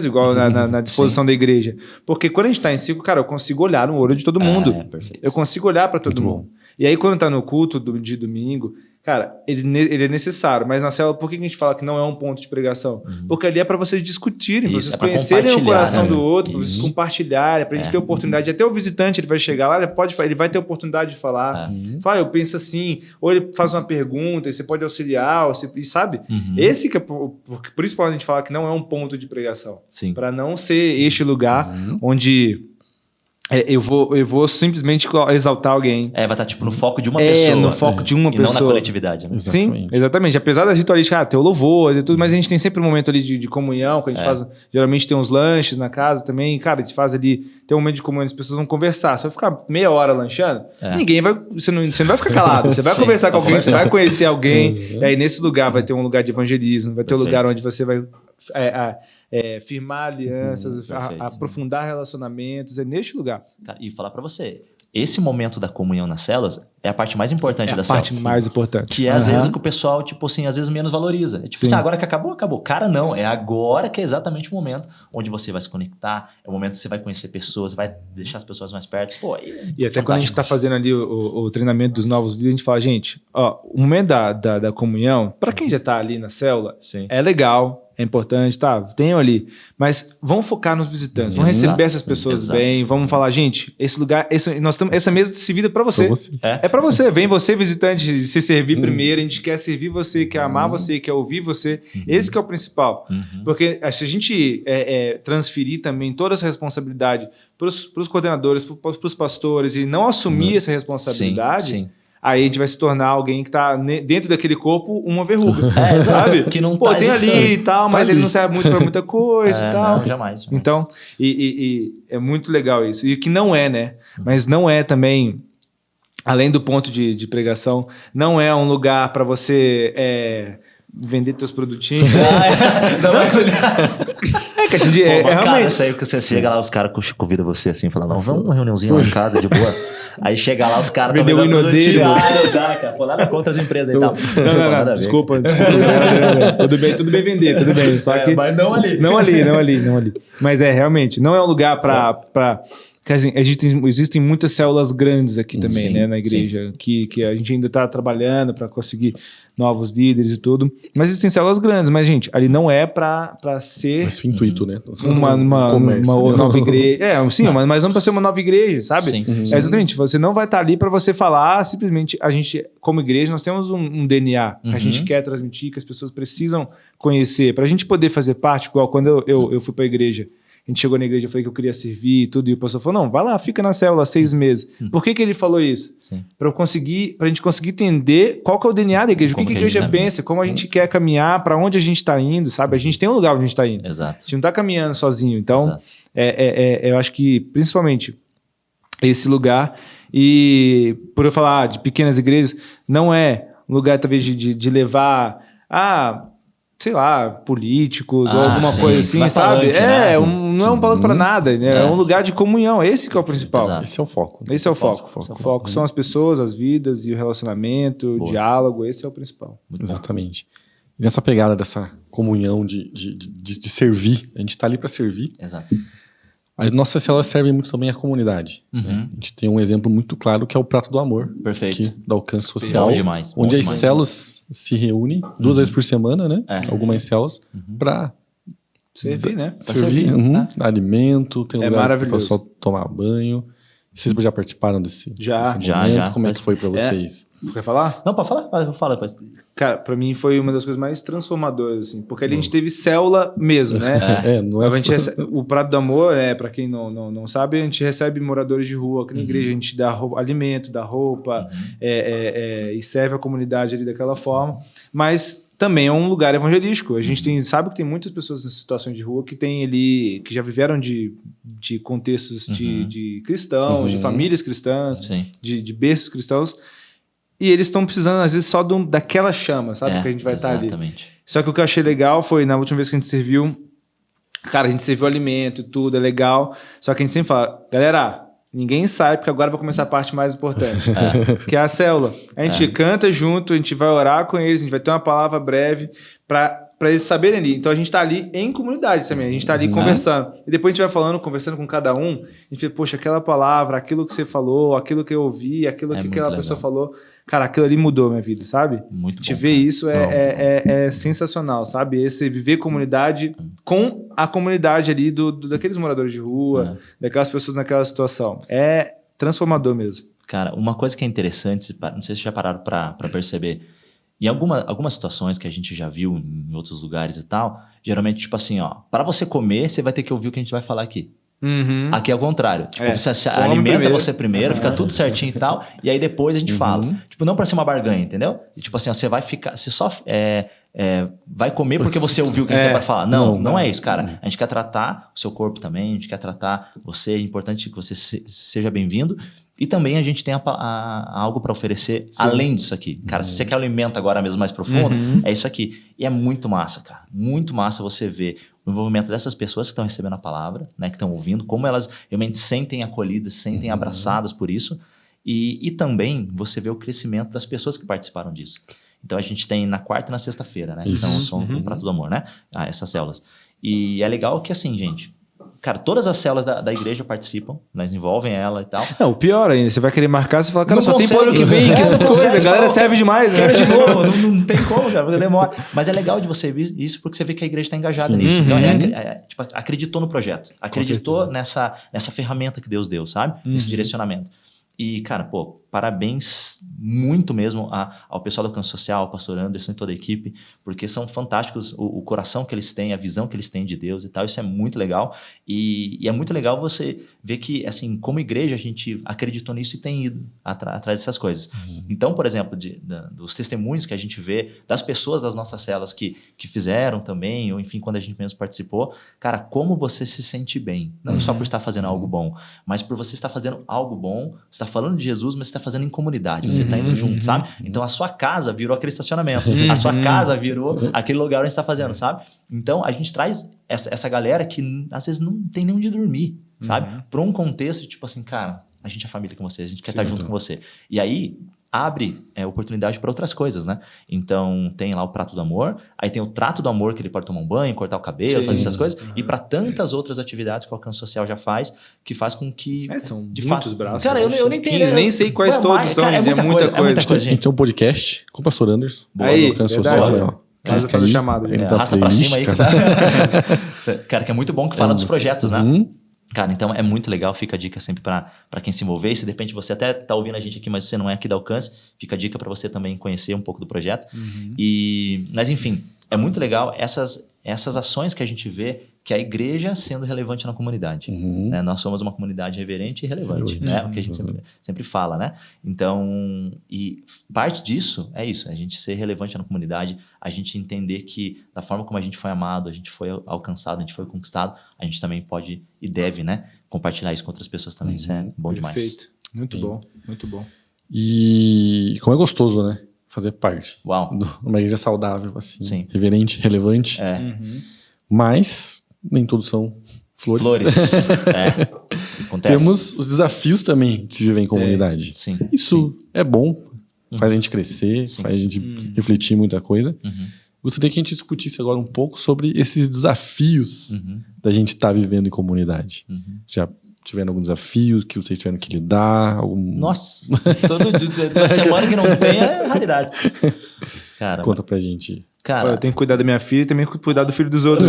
igual na disposição da igreja. Porque quando a gente está em círculo, cara, eu consigo olhar no olho de todo mundo. Eu consigo olhar para todo mundo. E aí, quando está no culto de domingo, cara, ele é necessário. Mas na célula, por que a gente fala que não é um ponto de pregação? Porque ali é para vocês discutirem, para vocês conhecerem o coração do outro, para vocês compartilharem, para a gente ter oportunidade. Até o visitante, ele vai chegar lá, ele vai ter oportunidade de falar. Fala, eu penso assim. Ou ele faz uma pergunta, e você pode auxiliar, sabe? Esse que é por isso a gente fala que não é um ponto de pregação. Para não ser este lugar onde eu vou simplesmente exaltar alguém. Vai estar tipo no foco de uma pessoa. No foco de uma pessoa. E não na coletividade, né? Sim, exatamente. Apesar das ritualísticas, tem o louvor e tudo, mas a gente tem sempre um momento ali de comunhão, que a gente faz, geralmente tem uns lanches na casa também, cara, a gente faz ali, tem um momento de comunhão, as pessoas vão conversar. Se eu ficar meia hora lanchando, ninguém vai, você não vai ficar calado, você vai conversar com alguém, você vai conhecer alguém, e aí nesse lugar vai ter um lugar de evangelismo, vai ter um lugar onde você vai firmar alianças, aprofundar relacionamentos, é neste lugar. Cara, e falar pra você, esse momento da comunhão nas células é a parte mais importante da célula. É a parte mais importante. Que é, às vezes, o que o pessoal, tipo assim, às vezes menos valoriza. É tipo assim, agora que acabou, acabou. Cara, não. É agora que é exatamente o momento onde você vai se conectar, é o momento que você vai conhecer pessoas, vai deixar as pessoas mais perto. Pô, e até quando a gente tá fazendo ali o treinamento dos novos líderes, a gente fala, gente, o momento da comunhão, para quem já tá ali na célula, é legal, é importante, tá? Tenham ali. Mas vamos focar nos visitantes, vamos receber essas pessoas bem, vamos falar, gente, esse lugar, nós temos essa mesa se vida para você. É para você. Vem você, visitante, se servir primeiro. A gente quer servir você, quer amar você, quer ouvir você. Esse que é o principal. Porque se a gente transferir também toda essa responsabilidade para os coordenadores, para os pastores e não assumir essa responsabilidade... Aí a gente vai se tornar alguém que tá dentro daquele corpo uma verruga. Sabe? Que não tá tem ali e tal, mas ele não serve muito pra muita coisa e tal. Não, jamais. Então, e é muito legal isso. E que não é, né? Mas não é também, além do ponto de pregação, não é um lugar para você vender teus produtinhos. Que a gente realmente... Isso aí que você chega lá, os caras convidam você assim, falam, não, vamos uma reuniãozinha lá em casa, de boa. Aí chega lá, os caras... Vendeu o hino dele. Não dá, cara. Pô, nada contra as empresas e tal. Não, desculpa. Tudo bem vender, tudo bem. Só que... Mas não ali. Não ali. Mas realmente, não é um lugar pra assim, existem muitas células grandes aqui também, né, na igreja, que a gente ainda está trabalhando para conseguir novos líderes e tudo. Mas existem células grandes, mas, gente, ali não é para ser... Mas o intuito, né? Uma nova igreja. Mas não para ser uma nova igreja, sabe? Exatamente. Você não vai estar ali para você falar, simplesmente, a gente, como igreja, nós temos um DNA que a gente quer transmitir, que as pessoas precisam conhecer. Para a gente poder fazer parte, igual quando eu fui para a igreja, a gente chegou na igreja, eu falei que eu queria servir e tudo, e o pastor falou, não, vai lá, fica na célula 6 meses. Por que ele falou isso? Pra gente conseguir entender qual que é o DNA da igreja, o que a igreja pensa, como a gente quer caminhar, para onde a gente está indo, sabe? A gente tem um lugar onde a gente está indo. Exato. A gente não está caminhando sozinho. Então, eu acho que, principalmente, esse lugar, e por eu falar de pequenas igrejas, não é um lugar, talvez, de levar... sei lá, políticos ou alguma coisa assim, sabe? Não é um palanque para nada, né? É um lugar de comunhão, esse que é o principal. Exato. Esse é o foco. Esse é o foco. O foco são as pessoas, as vidas e o relacionamento, o diálogo, esse é o principal. Exatamente. E nessa pegada dessa comunhão de servir, a gente está ali para servir. Exato. As nossas células servem muito também à comunidade. Né? A gente tem um exemplo muito claro que é o Prato do Amor. Perfeito. Aqui, do alcance social. Demais, onde as células se reúnem 2 vezes por semana, né? Algumas células, para servir, né? Servir. Alimento, tem um lugar para o pessoal tomar banho. Vocês já participaram desse momento? Como é que foi para vocês? Quer falar? Não, pode falar. Fala depois. Cara, pra mim foi uma das coisas mais transformadoras, assim, porque ali a gente teve célula mesmo, né? Não é o Prato do Amor, pra quem não sabe, a gente recebe moradores de rua aqui na igreja, a gente dá alimento, dá roupa, e serve a comunidade ali daquela forma, mas também é um lugar evangelístico. A gente sabe que tem muitas pessoas em situações de rua que tem ali, que já viveram de contextos de cristãos, de famílias cristãs, de berços cristãos, e eles estão precisando, às vezes, só daquela chama, sabe? Que a gente vai estar ali. Só que o que eu achei legal foi, na última vez que a gente serviu, cara, a gente serviu alimento e tudo, é legal. Só que a gente sempre fala, galera, ninguém sai, porque agora vai começar a parte mais importante, que é a célula. A gente canta junto, a gente vai orar com eles, a gente vai ter uma palavra breve para eles saberem ali. Então a gente está ali em comunidade também, a gente está ali conversando. E depois a gente vai conversando com cada um, a gente fala, poxa, aquela palavra, aquilo que você falou, aquilo que eu ouvi, aquilo que aquela pessoa falou, cara, aquilo ali mudou a minha vida, sabe? Muito Te bom, ver isso é sensacional, sabe? Esse viver comunidade com a comunidade ali daqueles moradores de rua, daquelas pessoas naquela situação. É transformador mesmo. Cara, uma coisa que é interessante, não sei se vocês já pararam para perceber, em algumas situações que a gente já viu em outros lugares e tal, geralmente, tipo assim, para você comer, você vai ter que ouvir o que a gente vai falar aqui. Aqui é o contrário. Tipo, você se come alimenta primeiro. você primeiro, fica tudo certinho e tal, e aí depois a gente fala. Tipo, não pra ser uma barganha, entendeu? E, tipo assim, ó, você vai ficar... Você só vai comer porque você ouviu o que a gente tem pra falar. Não é isso, cara. A gente quer tratar o seu corpo também, a gente quer tratar você. É importante que você seja bem-vindo. E também a gente tem algo para oferecer além disso aqui. Cara, se você quer alimento agora mesmo mais profundo, é isso aqui. E é muito massa, cara. Muito massa você ver o envolvimento dessas pessoas que estão recebendo a palavra, né, que estão ouvindo, como elas realmente sentem acolhidas, sentem abraçadas por isso. E também você vê o crescimento das pessoas que participaram disso. Então a gente tem na quarta e na sexta-feira, né? Então são um prato do amor, né? Essas células. E é legal que assim, gente... Cara, todas as células da igreja participam, nós envolvem ela e tal. Não, o pior ainda, você vai querer marcar, você fala, cara, Não só consegue. tem pro ano que vem, que Não coisa, consegue, a galera fala, serve demais, né? Quero de novo, não tem como, cara, porque demora. Mas é legal de você ver isso porque você vê que a igreja está engajada nisso. Então, tipo, acreditou no projeto, acreditou nessa ferramenta que Deus deu, sabe? Esse direcionamento. E, cara, pô, parabéns muito mesmo ao pessoal do Alcance Social, ao pastor Anderson e toda a equipe, porque são fantásticos o coração que eles têm, a visão que eles têm de Deus e tal, isso é muito legal. E é muito legal você ver que, assim, como igreja, a gente acreditou nisso e tem ido atrás dessas coisas. Então, por exemplo, dos testemunhos que a gente vê das pessoas das nossas células que fizeram também, ou enfim, quando a gente mesmo participou, cara, como você se sente bem, não só por estar fazendo algo bom, mas por você estar fazendo algo bom, você está falando de Jesus, mas você está fazendo em comunidade, você está indo junto, sabe? Então a sua casa virou aquele estacionamento, a sua casa virou aquele lugar onde você está fazendo, sabe? Então a gente traz essa galera que às vezes não tem nem onde dormir, sabe? Para um contexto de tipo assim, cara, a gente é família com você, a gente quer estar junto com você. E aí abre oportunidade para outras coisas, né? Então tem lá o prato do amor, aí tem o trato do amor que ele pode tomar um banho, cortar o cabelo, fazer essas coisas, e para tantas outras atividades que o Alcance Social já faz, que faz com que são de muitos fato, braços. cara, eu nem tenho, nem sei quais todos são, cara, é muita coisa, coisa. gente. A gente tem um podcast com o pastor Anderson. Aí, do Alcance verdade, Social, ó. ó. Mas eu faço chamado. Arrasta pra cima aí. Cara, que é muito bom que fala dos projetos, né? Cara, então é muito legal, fica a dica sempre para quem se envolver. Se de repente você até tá ouvindo a gente aqui, mas você não é aqui da Alcance, fica a dica para você também conhecer um pouco do projeto. Mas enfim, é muito legal essas ações que a gente vê que a igreja sendo relevante na comunidade. Né? Nós somos uma comunidade reverente e relevante, né? O que a gente sempre fala, né? Então, e parte disso é isso, a gente ser relevante na comunidade, a gente entender que da forma como a gente foi amado, a gente foi alcançado, a gente foi conquistado, a gente também pode e deve, né? Compartilhar isso com outras pessoas também, isso é bom demais. Perfeito, muito bom, muito bom. E como é gostoso, né? Fazer parte. Uau. De uma igreja saudável, assim. Sim. Reverente, relevante. Mas nem todos são flores. Acontece. Temos os desafios também de se viver em comunidade. Sim. Isso é bom, faz a gente crescer, faz a gente refletir muita coisa. Gostaria que a gente discutisse agora um pouco sobre esses desafios da gente estar vivendo em comunidade. Já tiveram algum desafio que vocês tiveram que lidar? Nossa, todo dia, uma semana que não tem é raridade. Cara, conta pra gente. Cara, eu tenho que cuidar da minha filha e também cuidar do filho dos outros.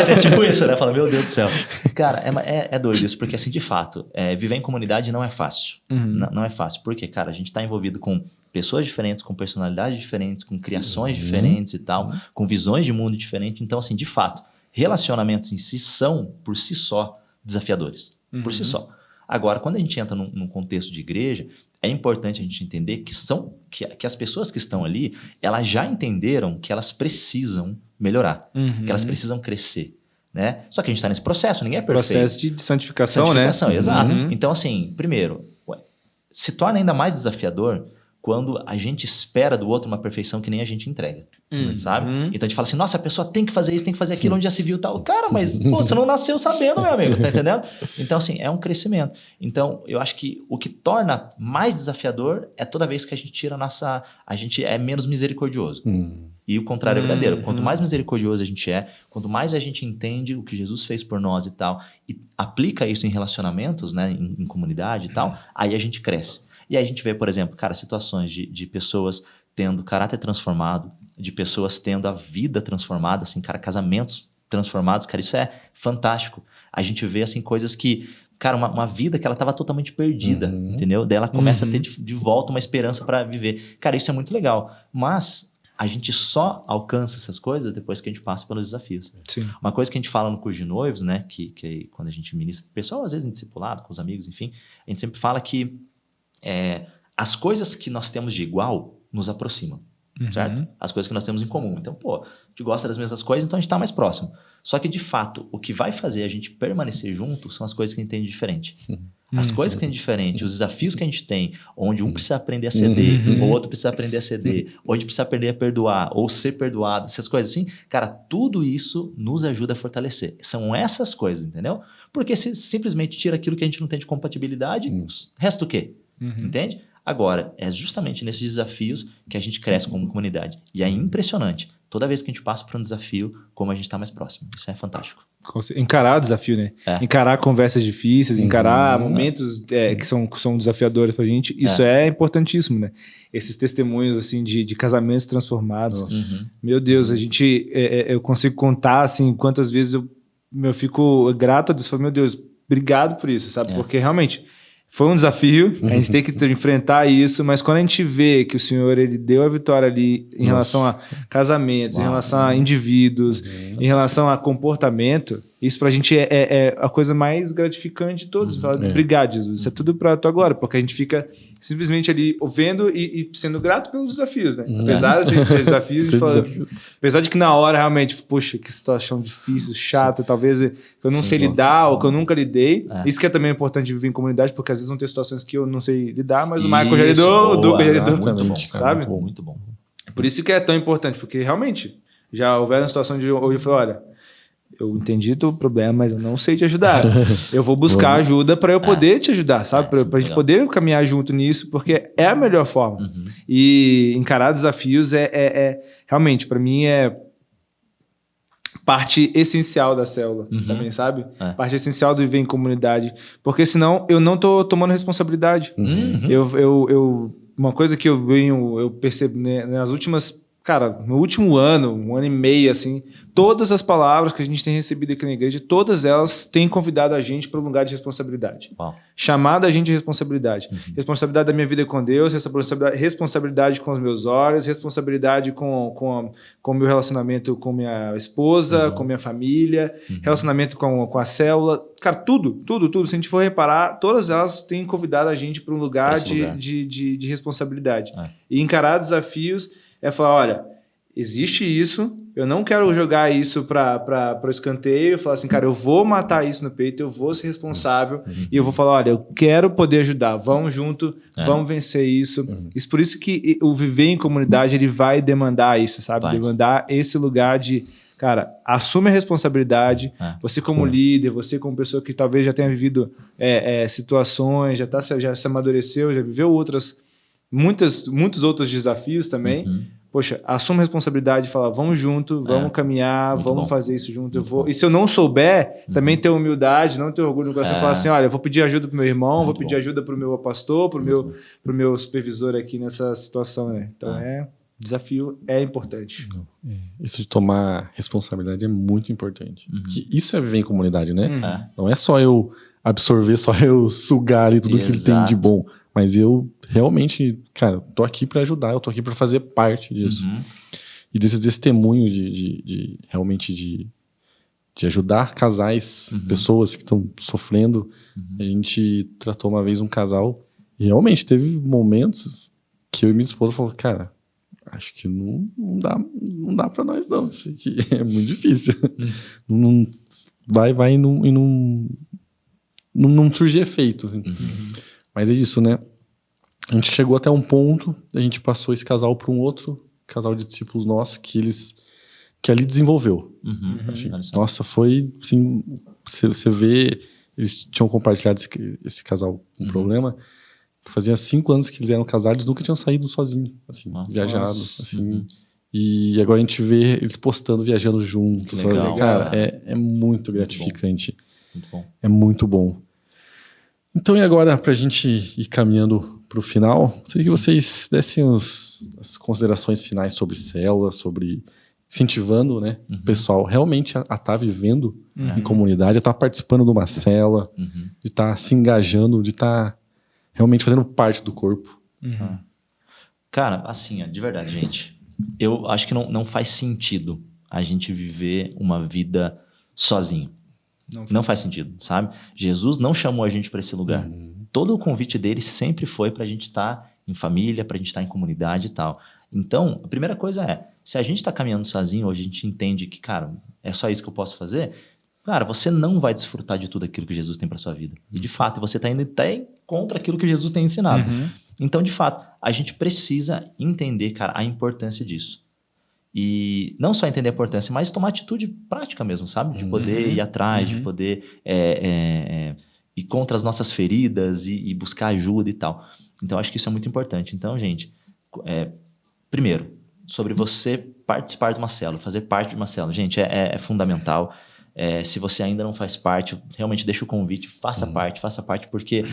É tipo isso, né? Fala, meu Deus do céu. Cara, é doido isso, porque assim, de fato, viver em comunidade não é fácil. Não é fácil, porque, cara, a gente tá envolvido com pessoas diferentes, com personalidades diferentes, com criações diferentes e tal, com visões de mundo diferentes. Então, assim, de fato, relacionamentos em si são, por si só, desafiadores. Por si só. Agora, quando a gente entra num contexto de igreja, é importante a gente entender que as pessoas que estão ali, elas já entenderam que elas precisam melhorar, que elas precisam crescer, né? Só que a gente está nesse processo, ninguém é perfeito. Processo de santificação, né? Exato. Então, assim, primeiro, se torna ainda mais desafiador quando a gente espera do outro uma perfeição que nem a gente entrega, sabe? Então a gente fala assim, nossa, a pessoa tem que fazer isso, tem que fazer aquilo, onde já se viu tal. Cara, mas pô, você não nasceu sabendo, meu amigo, tá entendendo? Então assim, é um crescimento. Então eu acho que o que torna mais desafiador é toda vez que a gente tira a gente é menos misericordioso. E o contrário é verdadeiro. Quanto mais misericordioso a gente quanto mais a gente entende o que Jesus fez por nós e tal, e aplica isso em relacionamentos, né, em comunidade e tal, aí a gente cresce. E aí a gente vê, por exemplo, cara, situações de pessoas tendo caráter transformado, de pessoas tendo a vida transformada, assim, cara, casamentos transformados, cara, isso é fantástico. A gente vê, assim, coisas que, cara, uma vida que ela estava totalmente perdida, entendeu? Daí ela começa a ter de volta uma esperança para viver. Cara, isso é muito legal. Mas a gente só alcança essas coisas depois que a gente passa pelos desafios. Sim. Uma coisa que a gente fala no curso de noivos, né, que quando a gente ministra, o pessoal às vezes em discipulado, com os amigos, enfim, a gente sempre fala que as coisas que nós temos de igual nos aproximam, certo? As coisas que nós temos em comum. Então, pô, a gente gosta das mesmas coisas, então a gente está mais próximo. Só que, de fato, o que vai fazer a gente permanecer junto são as coisas que a gente tem de diferente. As coisas que tem de diferente, os desafios que a gente tem, onde um precisa aprender a ceder, ou outro precisa aprender a ceder, ou a gente precisa aprender a perdoar, ou ser perdoado, essas coisas assim, cara, tudo isso nos ajuda a fortalecer. São essas coisas, entendeu? Porque se simplesmente tira aquilo que a gente não tem de compatibilidade, resta o quê? Entende? Agora, é justamente nesses desafios que a gente cresce como comunidade. E é impressionante. Toda vez que a gente passa por um desafio, como a gente está mais próximo. Isso é fantástico. Encarar o desafio, né? Encarar conversas difíceis, encarar momentos que são desafiadores pra gente. Isso é importantíssimo, né? Esses testemunhos, assim, de casamentos transformados. Meu Deus, a gente... eu consigo contar, assim, quantas vezes eu fico grato a Deus. Falo, meu Deus, obrigado por isso, sabe? Porque, realmente... Foi um desafio, a gente tem que enfrentar isso, mas quando a gente vê que o Senhor ele deu a vitória ali em relação a casamentos, em relação a indivíduos, em relação a comportamento, isso pra gente é a coisa mais gratificante de todos. Obrigado, Jesus, isso é tudo pra tua glória, porque a gente fica simplesmente ali vendo e sendo grato pelos desafios, né? Apesar de ser desafios, apesar de que na hora realmente, poxa, que situação difícil, chata, talvez eu não sei lidar ou que eu nunca lidei. Isso que é também importante viver em comunidade, porque às vezes vão ter situações que eu não sei lidar, mas o Michael já lidou, o Duca já lidou, muito bom, sabe? Muito bom. Por isso que é tão importante, porque realmente já houveram situação de eu falei, olha, eu entendi teu problema, mas eu não sei te ajudar. Eu vou buscar ajuda para eu poder te ajudar, sabe? Para a gente poder caminhar junto nisso, porque é a melhor forma. E encarar desafios realmente, para mim, é parte essencial da célula também, sabe? Parte essencial do viver em comunidade. Porque senão eu não tô tomando responsabilidade. Uma coisa que eu percebo, né, nas últimas... Cara, no último ano, 1 ano e meio, assim, todas as palavras que a gente tem recebido aqui na igreja, todas elas têm convidado a gente para um lugar de responsabilidade. Chamado a gente de responsabilidade. Responsabilidade da minha vida com Deus, responsabilidade com os meus olhos, responsabilidade com o meu relacionamento com minha esposa, com minha família, relacionamento com a célula. Cara, tudo. Se a gente for reparar, todas elas têm convidado a gente para um lugar de responsabilidade. E encarar desafios é falar, olha, existe isso, eu não quero jogar isso para o escanteio, falar assim, cara, eu vou matar isso no peito, eu vou ser responsável, e eu vou falar, olha, eu quero poder ajudar, vamos junto, vamos vencer isso. Isso por isso que o viver em comunidade, ele vai demandar isso, sabe? Demandar esse lugar de, cara, assume a responsabilidade, você como líder, você como pessoa que talvez já tenha vivido situações, já se amadureceu, já viveu muitos outros desafios também. Poxa, assume a responsabilidade de falar, vamos junto, vamos caminhar, vamos fazer isso junto. E se eu não souber, também ter humildade, não ter orgulho no coração, falar assim, olha, eu vou pedir ajuda pro meu irmão, vou pedir ajuda pro meu pastor, pro meu supervisor aqui nessa situação, né? Então desafio é importante. Isso de tomar responsabilidade é muito importante. Porque isso é viver em comunidade, né? Não é só eu absorver, só eu sugar ali tudo que ele tem de bom. Mas eu realmente, cara, tô aqui para ajudar, eu tô aqui para fazer parte disso. E desses testemunhos de realmente de ajudar casais, pessoas que estão sofrendo. A gente tratou uma vez um casal e realmente teve momentos que eu e minha esposa falamos, cara, acho que não dá para nós não, isso aqui é muito difícil. Não vai e não surge efeito. Mas é isso, né? A gente chegou até um ponto, a gente passou esse casal para um outro casal de discípulos nossos que ali desenvolveu. Assim, nossa, foi assim, você vê, eles tinham compartilhado esse casal um problema, que fazia 5 anos que eles eram casados, eles nunca tinham saído sozinhos, assim, viajados, assim. E agora a gente vê eles postando, viajando juntos. Legal, cara, é muito gratificante. Muito bom. É muito bom. Então, e agora, para a gente ir caminhando para o final, gostaria que vocês dessem as considerações finais sobre célula, sobre incentivando, né, o pessoal realmente a estar vivendo em comunidade, a estar participando de uma célula, de estar se engajando, de estar realmente fazendo parte do corpo. Cara, assim, ó, de verdade, gente, eu acho que não faz sentido a gente viver uma vida sozinho. Não faz sentido, sabe? Jesus não chamou a gente para esse lugar. Todo o convite dele sempre foi para a gente estar em família, para a gente estar em comunidade e tal. Então, a primeira coisa é, se a gente está caminhando sozinho, ou a gente entende que, cara, é só isso que eu posso fazer, cara, você não vai desfrutar de tudo aquilo que Jesus tem para sua vida. E, de fato, você está indo até contra aquilo que Jesus tem ensinado. Então, de fato, a gente precisa entender, cara, a importância disso. E não só entender a importância, mas tomar atitude prática mesmo, sabe? De poder ir atrás, de poder ir contra as nossas feridas e buscar ajuda e tal. Então, acho que isso é muito importante. Então, gente, primeiro, sobre você participar de uma célula, fazer parte de uma célula. Gente, é fundamental. Se você ainda não faz parte, realmente deixa o convite, faça parte, porque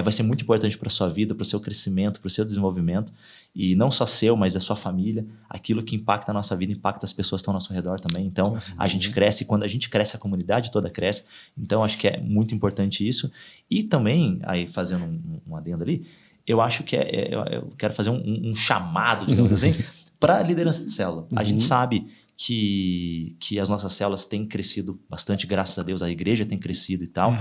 vai ser muito importante para a sua vida, para o seu crescimento, para o seu desenvolvimento, e não só seu, mas da sua família. Aquilo que impacta a nossa vida, impacta as pessoas que estão ao nosso redor também. Então, a gente cresce, e quando a gente cresce, a comunidade toda cresce. Então, acho que é muito importante isso. E também, aí fazendo um adendo ali, eu acho que eu quero fazer um chamado, digamos assim, para a liderança de célula. A gente sabe que as nossas células têm crescido bastante, graças a Deus, a igreja tem crescido e tal.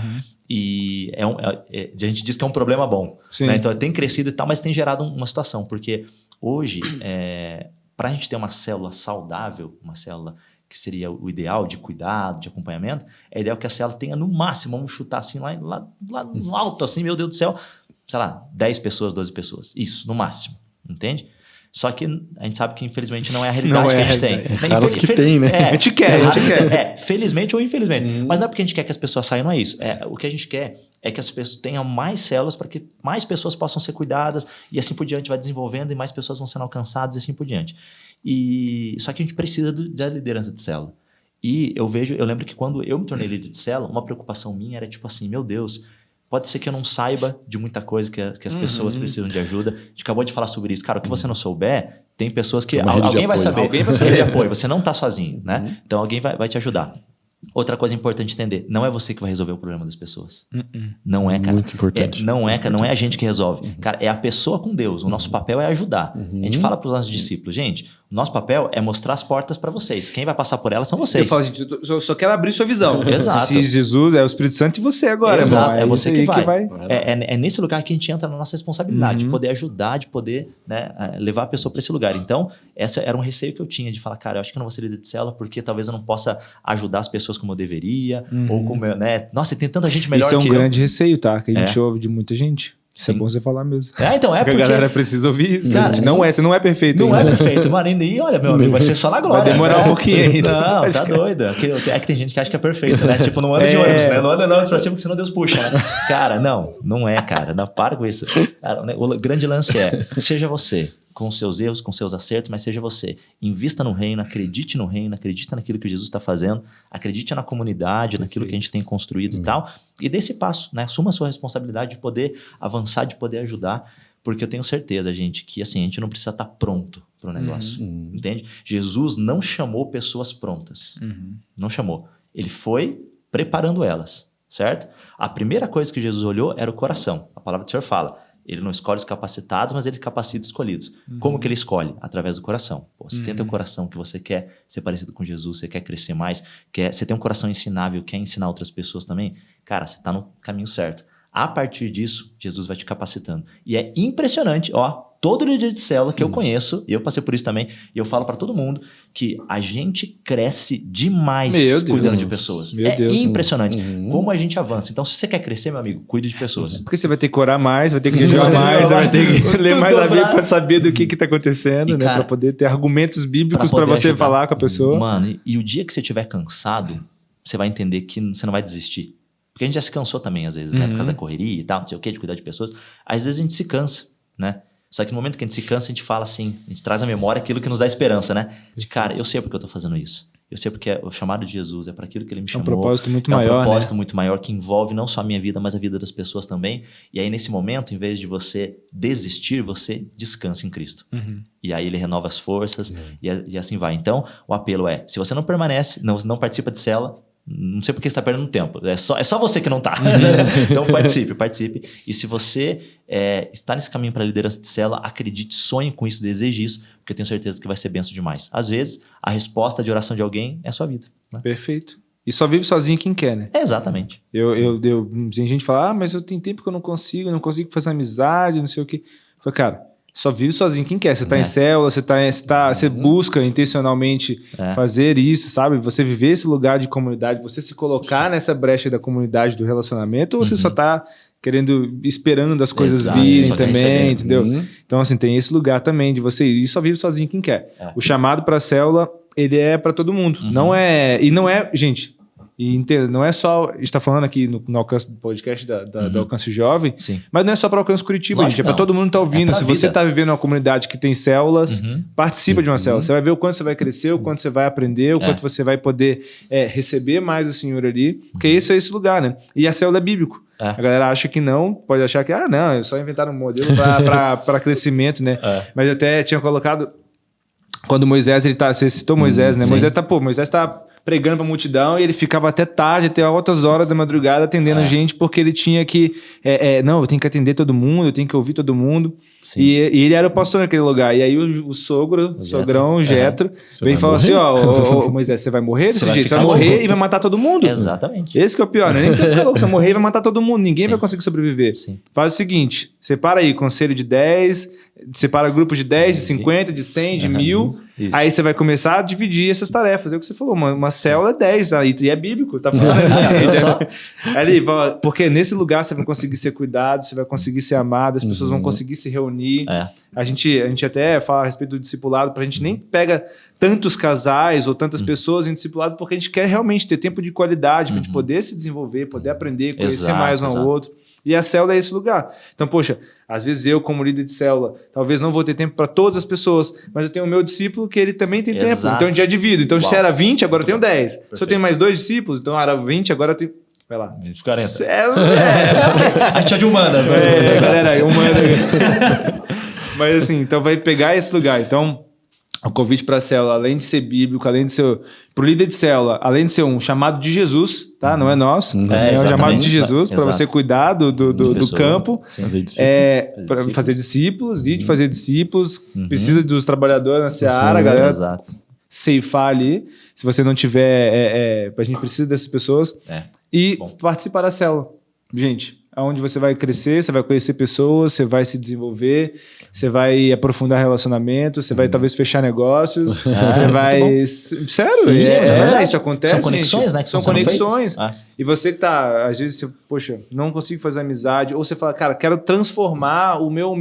E a gente diz que é um problema bom. Né? Então, tem crescido e tal, mas tem gerado uma situação. Porque hoje, para a gente ter uma célula saudável, uma célula que seria o ideal de cuidado, de acompanhamento, é ideal que a célula tenha no máximo, vamos chutar assim, lá no alto, assim, meu Deus do céu, sei lá, 10 pessoas, 12 pessoas. Isso, no máximo. Entende? Só que a gente sabe que, infelizmente, não é a realidade que a gente tem. Caras que tem, né? A gente quer. Felizmente ou infelizmente. Mas não é porque a gente quer que as pessoas saiam, não é isso. O que a gente quer é que as pessoas tenham mais células para que mais pessoas possam ser cuidadas e assim por diante, vai desenvolvendo e mais pessoas vão sendo alcançadas e assim por diante. Só que a gente precisa da liderança de célula. E eu lembro que quando eu me tornei líder de célula, uma preocupação minha era tipo assim, meu Deus, pode ser que eu não saiba de muita coisa que as pessoas precisam de ajuda. A gente acabou de falar sobre isso. Cara, o que você não souber, tem pessoas que... Alguém vai saber. Alguém vai saber de apoio. Você não está sozinho, né? Então, alguém vai te ajudar. Outra coisa importante entender, não é você que vai resolver o problema das pessoas. Não é, cara. Muito importante. Não é a gente que resolve. Cara, é a pessoa com Deus. O nosso papel é ajudar. A gente fala para os nossos discípulos, gente, o nosso papel é mostrar as portas para vocês. Quem vai passar por elas são vocês. Eu falo, gente, eu só quero abrir sua visão. Exato. Se Jesus é o Espírito Santo e você agora. Exato, irmão. é você que vai. É nesse lugar que a gente entra na nossa responsabilidade, de poder ajudar, de poder, né, levar a pessoa para esse lugar. Então, essa era um receio que eu tinha de falar, cara, eu acho que eu não vou ser líder de célula porque talvez eu não possa ajudar as pessoas como eu deveria, ou como eu, né? Nossa, tem tanta gente melhor que eu. Isso é um grande receio, tá? Que a gente ouve de muita gente. Isso é bom você falar mesmo. Então porque a galera precisa ouvir isso. Cara, você não é perfeito. Não é perfeito, mano. E olha, meu amigo, vai ser só na glória. Vai demorar um pouquinho ainda. Não, tá doido. É que tem gente que acha que é perfeito, né? Tipo, não anda de ônibus, né? Não anda não pra cima, porque senão Deus puxa, né? Cara, não é, cara. Não, para com isso. Cara, o grande lance seja você, com os seus erros, com os seus acertos, mas seja você. Invista no reino, acredite no reino, acredite naquilo que Jesus está fazendo, acredite na comunidade, naquilo que a gente tem construído e tal, e dê esse passo, né? Assuma a sua responsabilidade de poder avançar, de poder ajudar, porque eu tenho certeza, gente, que assim, a gente não precisa estar pronto para o negócio, entende? Jesus não chamou pessoas prontas, não chamou. Ele foi preparando elas, certo? A primeira coisa que Jesus olhou era o coração. A palavra do Senhor fala, ele não escolhe os capacitados, mas ele capacita os escolhidos. Como que ele escolhe? Através do coração. Você tem teu coração que você quer ser parecido com Jesus, você quer crescer mais, você tem um coração ensinável, quer ensinar outras pessoas também, cara, você está no caminho certo. A partir disso, Jesus vai te capacitando. E é impressionante, todo líder de célula que eu conheço, e eu passei por isso também, e eu falo para todo mundo que a gente cresce demais cuidando de pessoas. Impressionante como a gente avança. Então, se você quer crescer, meu amigo, cuide de pessoas. Porque você vai ter que orar mais, vai ter que jejuar mais, vai ter que ler mais a Bíblia para saber do que está acontecendo, né? Para poder ter argumentos bíblicos para você ajudar. Falar com a pessoa. Mano, e o dia que você estiver cansado, você vai entender que você não vai desistir. Porque a gente já se cansou também, às vezes, né? Por causa da correria e tal, não sei o quê, de cuidar de pessoas. Às vezes a gente se cansa, né? Só que no momento que a gente se cansa, a gente fala assim, a gente traz à memória aquilo que nos dá esperança, né? De, cara, eu sei porque eu tô fazendo isso. Eu sei porque o chamado de Jesus é para aquilo que ele me chamou. É um propósito muito maior, um propósito muito maior que envolve não só a minha vida, mas a vida das pessoas também. E aí, nesse momento, em vez de você desistir, você descansa em Cristo. E aí ele renova as forças e assim vai. Então, o apelo é, se você não permanece, não participa de célula, Não sei porque você está perdendo tempo. É só você que não está. Então participe. E se você está nesse caminho para a liderança de célula, acredite, sonhe com isso, deseje isso, porque eu tenho certeza que vai ser bênção demais. Às vezes, a resposta de oração de alguém é a sua vida. Né? Perfeito. E só vive sozinho quem quer, né? Exatamente. Tem gente que fala, mas eu tenho tempo que eu não consigo fazer amizade, não sei o quê. Eu falei, cara, só vive sozinho quem quer. Você tá em célula, você busca intencionalmente fazer isso, sabe? Você viver esse lugar de comunidade, você se colocar nessa brecha da comunidade, do relacionamento, ou você só tá esperando as coisas virem também, entendeu? Então, assim, tem esse lugar também de você ir e só vive sozinho quem quer. O chamado pra célula, ele é pra todo mundo. Não é, gente... não é só, a gente está falando aqui no alcance do podcast do Alcance Jovem, mas não é só para o Alcance Curitiba, gente, é para todo mundo que está ouvindo. Se você está vivendo uma comunidade que tem células, participa de uma célula. Você vai ver o quanto você vai crescer, o quanto você vai aprender, o quanto você vai poder receber mais do Senhor ali, porque esse é esse lugar, né? E a célula é bíblico. A galera acha que não, pode achar que, não, só inventaram um modelo para crescimento, né? Mas eu até tinha colocado, quando Moisés, você citou Moisés, né? Moisés tá pregando pra multidão e ele ficava até tarde, até altas horas da madrugada atendendo a gente, porque ele tinha que... não, eu tenho que atender todo mundo, eu tenho que ouvir todo mundo. E ele era o pastor naquele lugar. E aí o sogrão, Jetro, veio e falou assim, Moisés, você vai morrer desse jeito? Você vai morrer e vai matar todo mundo. Exatamente. Esse que é o pior, né? Nem você falou que você vai morrer e vai matar todo mundo. Ninguém vai conseguir sobreviver. Faz o seguinte, separa aí, conselho de 10, separa grupo de 10, de 50, de 100, de 1000... Isso. Aí você vai começar a dividir essas tarefas. É o que você falou, uma célula é 10, e é bíblico, tá falando ali. Porque nesse lugar você vai conseguir ser cuidado, você vai conseguir ser amado, as pessoas vão conseguir se reunir. A gente até fala a respeito do discipulado, a gente nem pega tantos casais ou tantas pessoas em discipulado, porque a gente quer realmente ter tempo de qualidade, pra gente poder se desenvolver, poder aprender, conhecer mais um ao outro. E a célula é esse lugar. Então, poxa, às vezes eu, como líder de célula, talvez não vou ter tempo para todas as pessoas, mas eu tenho o meu discípulo que ele também tem tempo. Então, eu já divido. Então, se era 20, agora eu tenho 10. Perfeito. Se eu tenho mais 2 discípulos, então era 20, agora eu tenho... Vai lá. 20, 40. A gente é de humanas, né? Galera, humanas. Mas assim, então vai pegar esse lugar. Então, o convite para a célula, além de ser bíblico, além de ser... Para o líder de célula, além de ser um chamado de Jesus, tá? Não é nosso. É um chamado de Jesus para você cuidar do campo. Para fazer discípulos e de fazer discípulos. Precisa dos trabalhadores na seara, galera. Ceifar ali. Se você não tiver... a gente precisa dessas pessoas. E participar da célula. Gente, onde você vai crescer, você vai conhecer pessoas, você vai se desenvolver, você vai aprofundar relacionamento, você vai talvez fechar negócios, você vai... Sério, isso acontece. São conexões, né? São conexões. E você que tá, às vezes, poxa, não consigo fazer amizade, ou você fala, cara, quero transformar o meu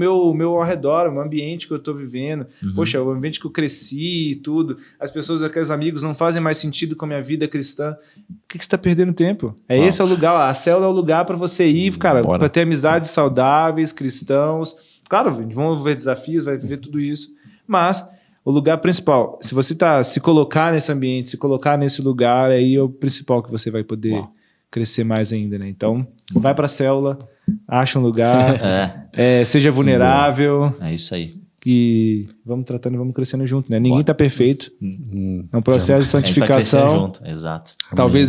ao redor, o meu ambiente que eu tô vivendo, poxa, o ambiente que eu cresci e tudo, as pessoas, aqueles amigos não fazem mais sentido com a minha vida cristã. Por que você tá perdendo tempo? Esse é o lugar, a célula é o lugar para você ir, cara, para ter amizades saudáveis, cristãos. Claro, vão ver desafios, vai viver tudo isso, mas o lugar principal, se você se colocar nesse ambiente, se colocar nesse lugar, aí é o principal que você vai poder crescer mais ainda, né? Então, vai para a célula, acha um lugar, seja vulnerável. É isso aí. E vamos tratando, vamos crescendo junto, né? Ninguém tá perfeito. É um processo de santificação. A gente vai crescer junto, exato. Talvez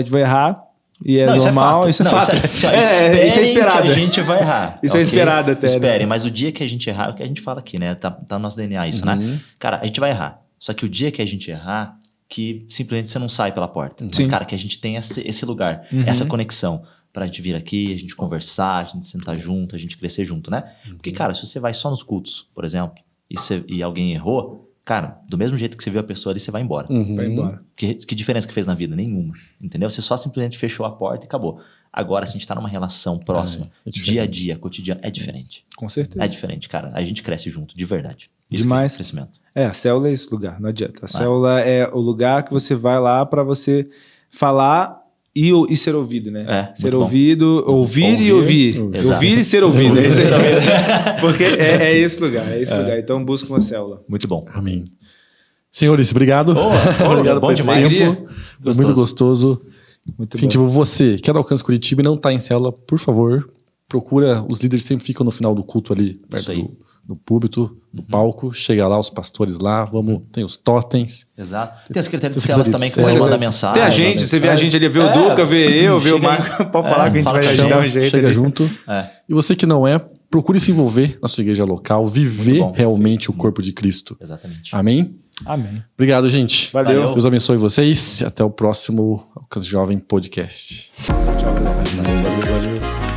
vai errar. E é normal, isso é fato. Isso é esperado. Que a gente vai errar. Isso é esperado até. Esperem, mas o dia que a gente errar, é o que a gente fala aqui, né? Tá no nosso DNA isso, né? Cara, a gente vai errar. Só que o dia que a gente errar, que simplesmente você não sai pela porta. Mas, cara, que a gente tem esse lugar, essa conexão pra gente vir aqui, a gente conversar, a gente sentar junto, a gente crescer junto, né? Porque, cara, se você vai só nos cultos, por exemplo, e alguém errou, cara, do mesmo jeito que você viu a pessoa ali, você vai embora. Vai embora. Que diferença que fez na vida? Nenhuma. Entendeu? Você só simplesmente fechou a porta e acabou. Agora, se a gente tá numa relação próxima, dia a dia, cotidiano, é diferente. Com certeza. É diferente, cara. A gente cresce junto, de verdade. Isso demais. É crescimento. A célula é esse lugar, não adianta. A célula é o lugar que você vai lá para você falar e ser ouvido, né? Ser ouvido, ouvir e ouvir. Exato. Ouvir e ser ouvido. Porque é esse lugar, lugar. Então busca uma célula. Muito bom. Amém. Senhores, obrigado. Obrigado por esse tempo. Foi muito gostoso. Muito incentivo você, quer Alcance Curitiba e não está em célula, por favor, procura. Os líderes sempre ficam no final do culto ali, perto no púlpito, no palco, chega lá os pastores lá, tem os totens. Exato. Tem a Secretaria de Tem Células Secretaria também, de que você Células. manda mensagem. Tem a gente, você vê a gente ali, vê o Duca, vê eu, vê o Marco, pode falar que a gente fala vai com a ajudar gente. um jeito. Chega ali. junto. E você que não é, procure se envolver na sua igreja local, viver bom. realmente o corpo de Cristo. Exatamente. Amém? Amém. Obrigado, gente. Valeu. Deus abençoe vocês. Até o próximo Alcance Jovem Podcast. Tchau, galera. Valeu.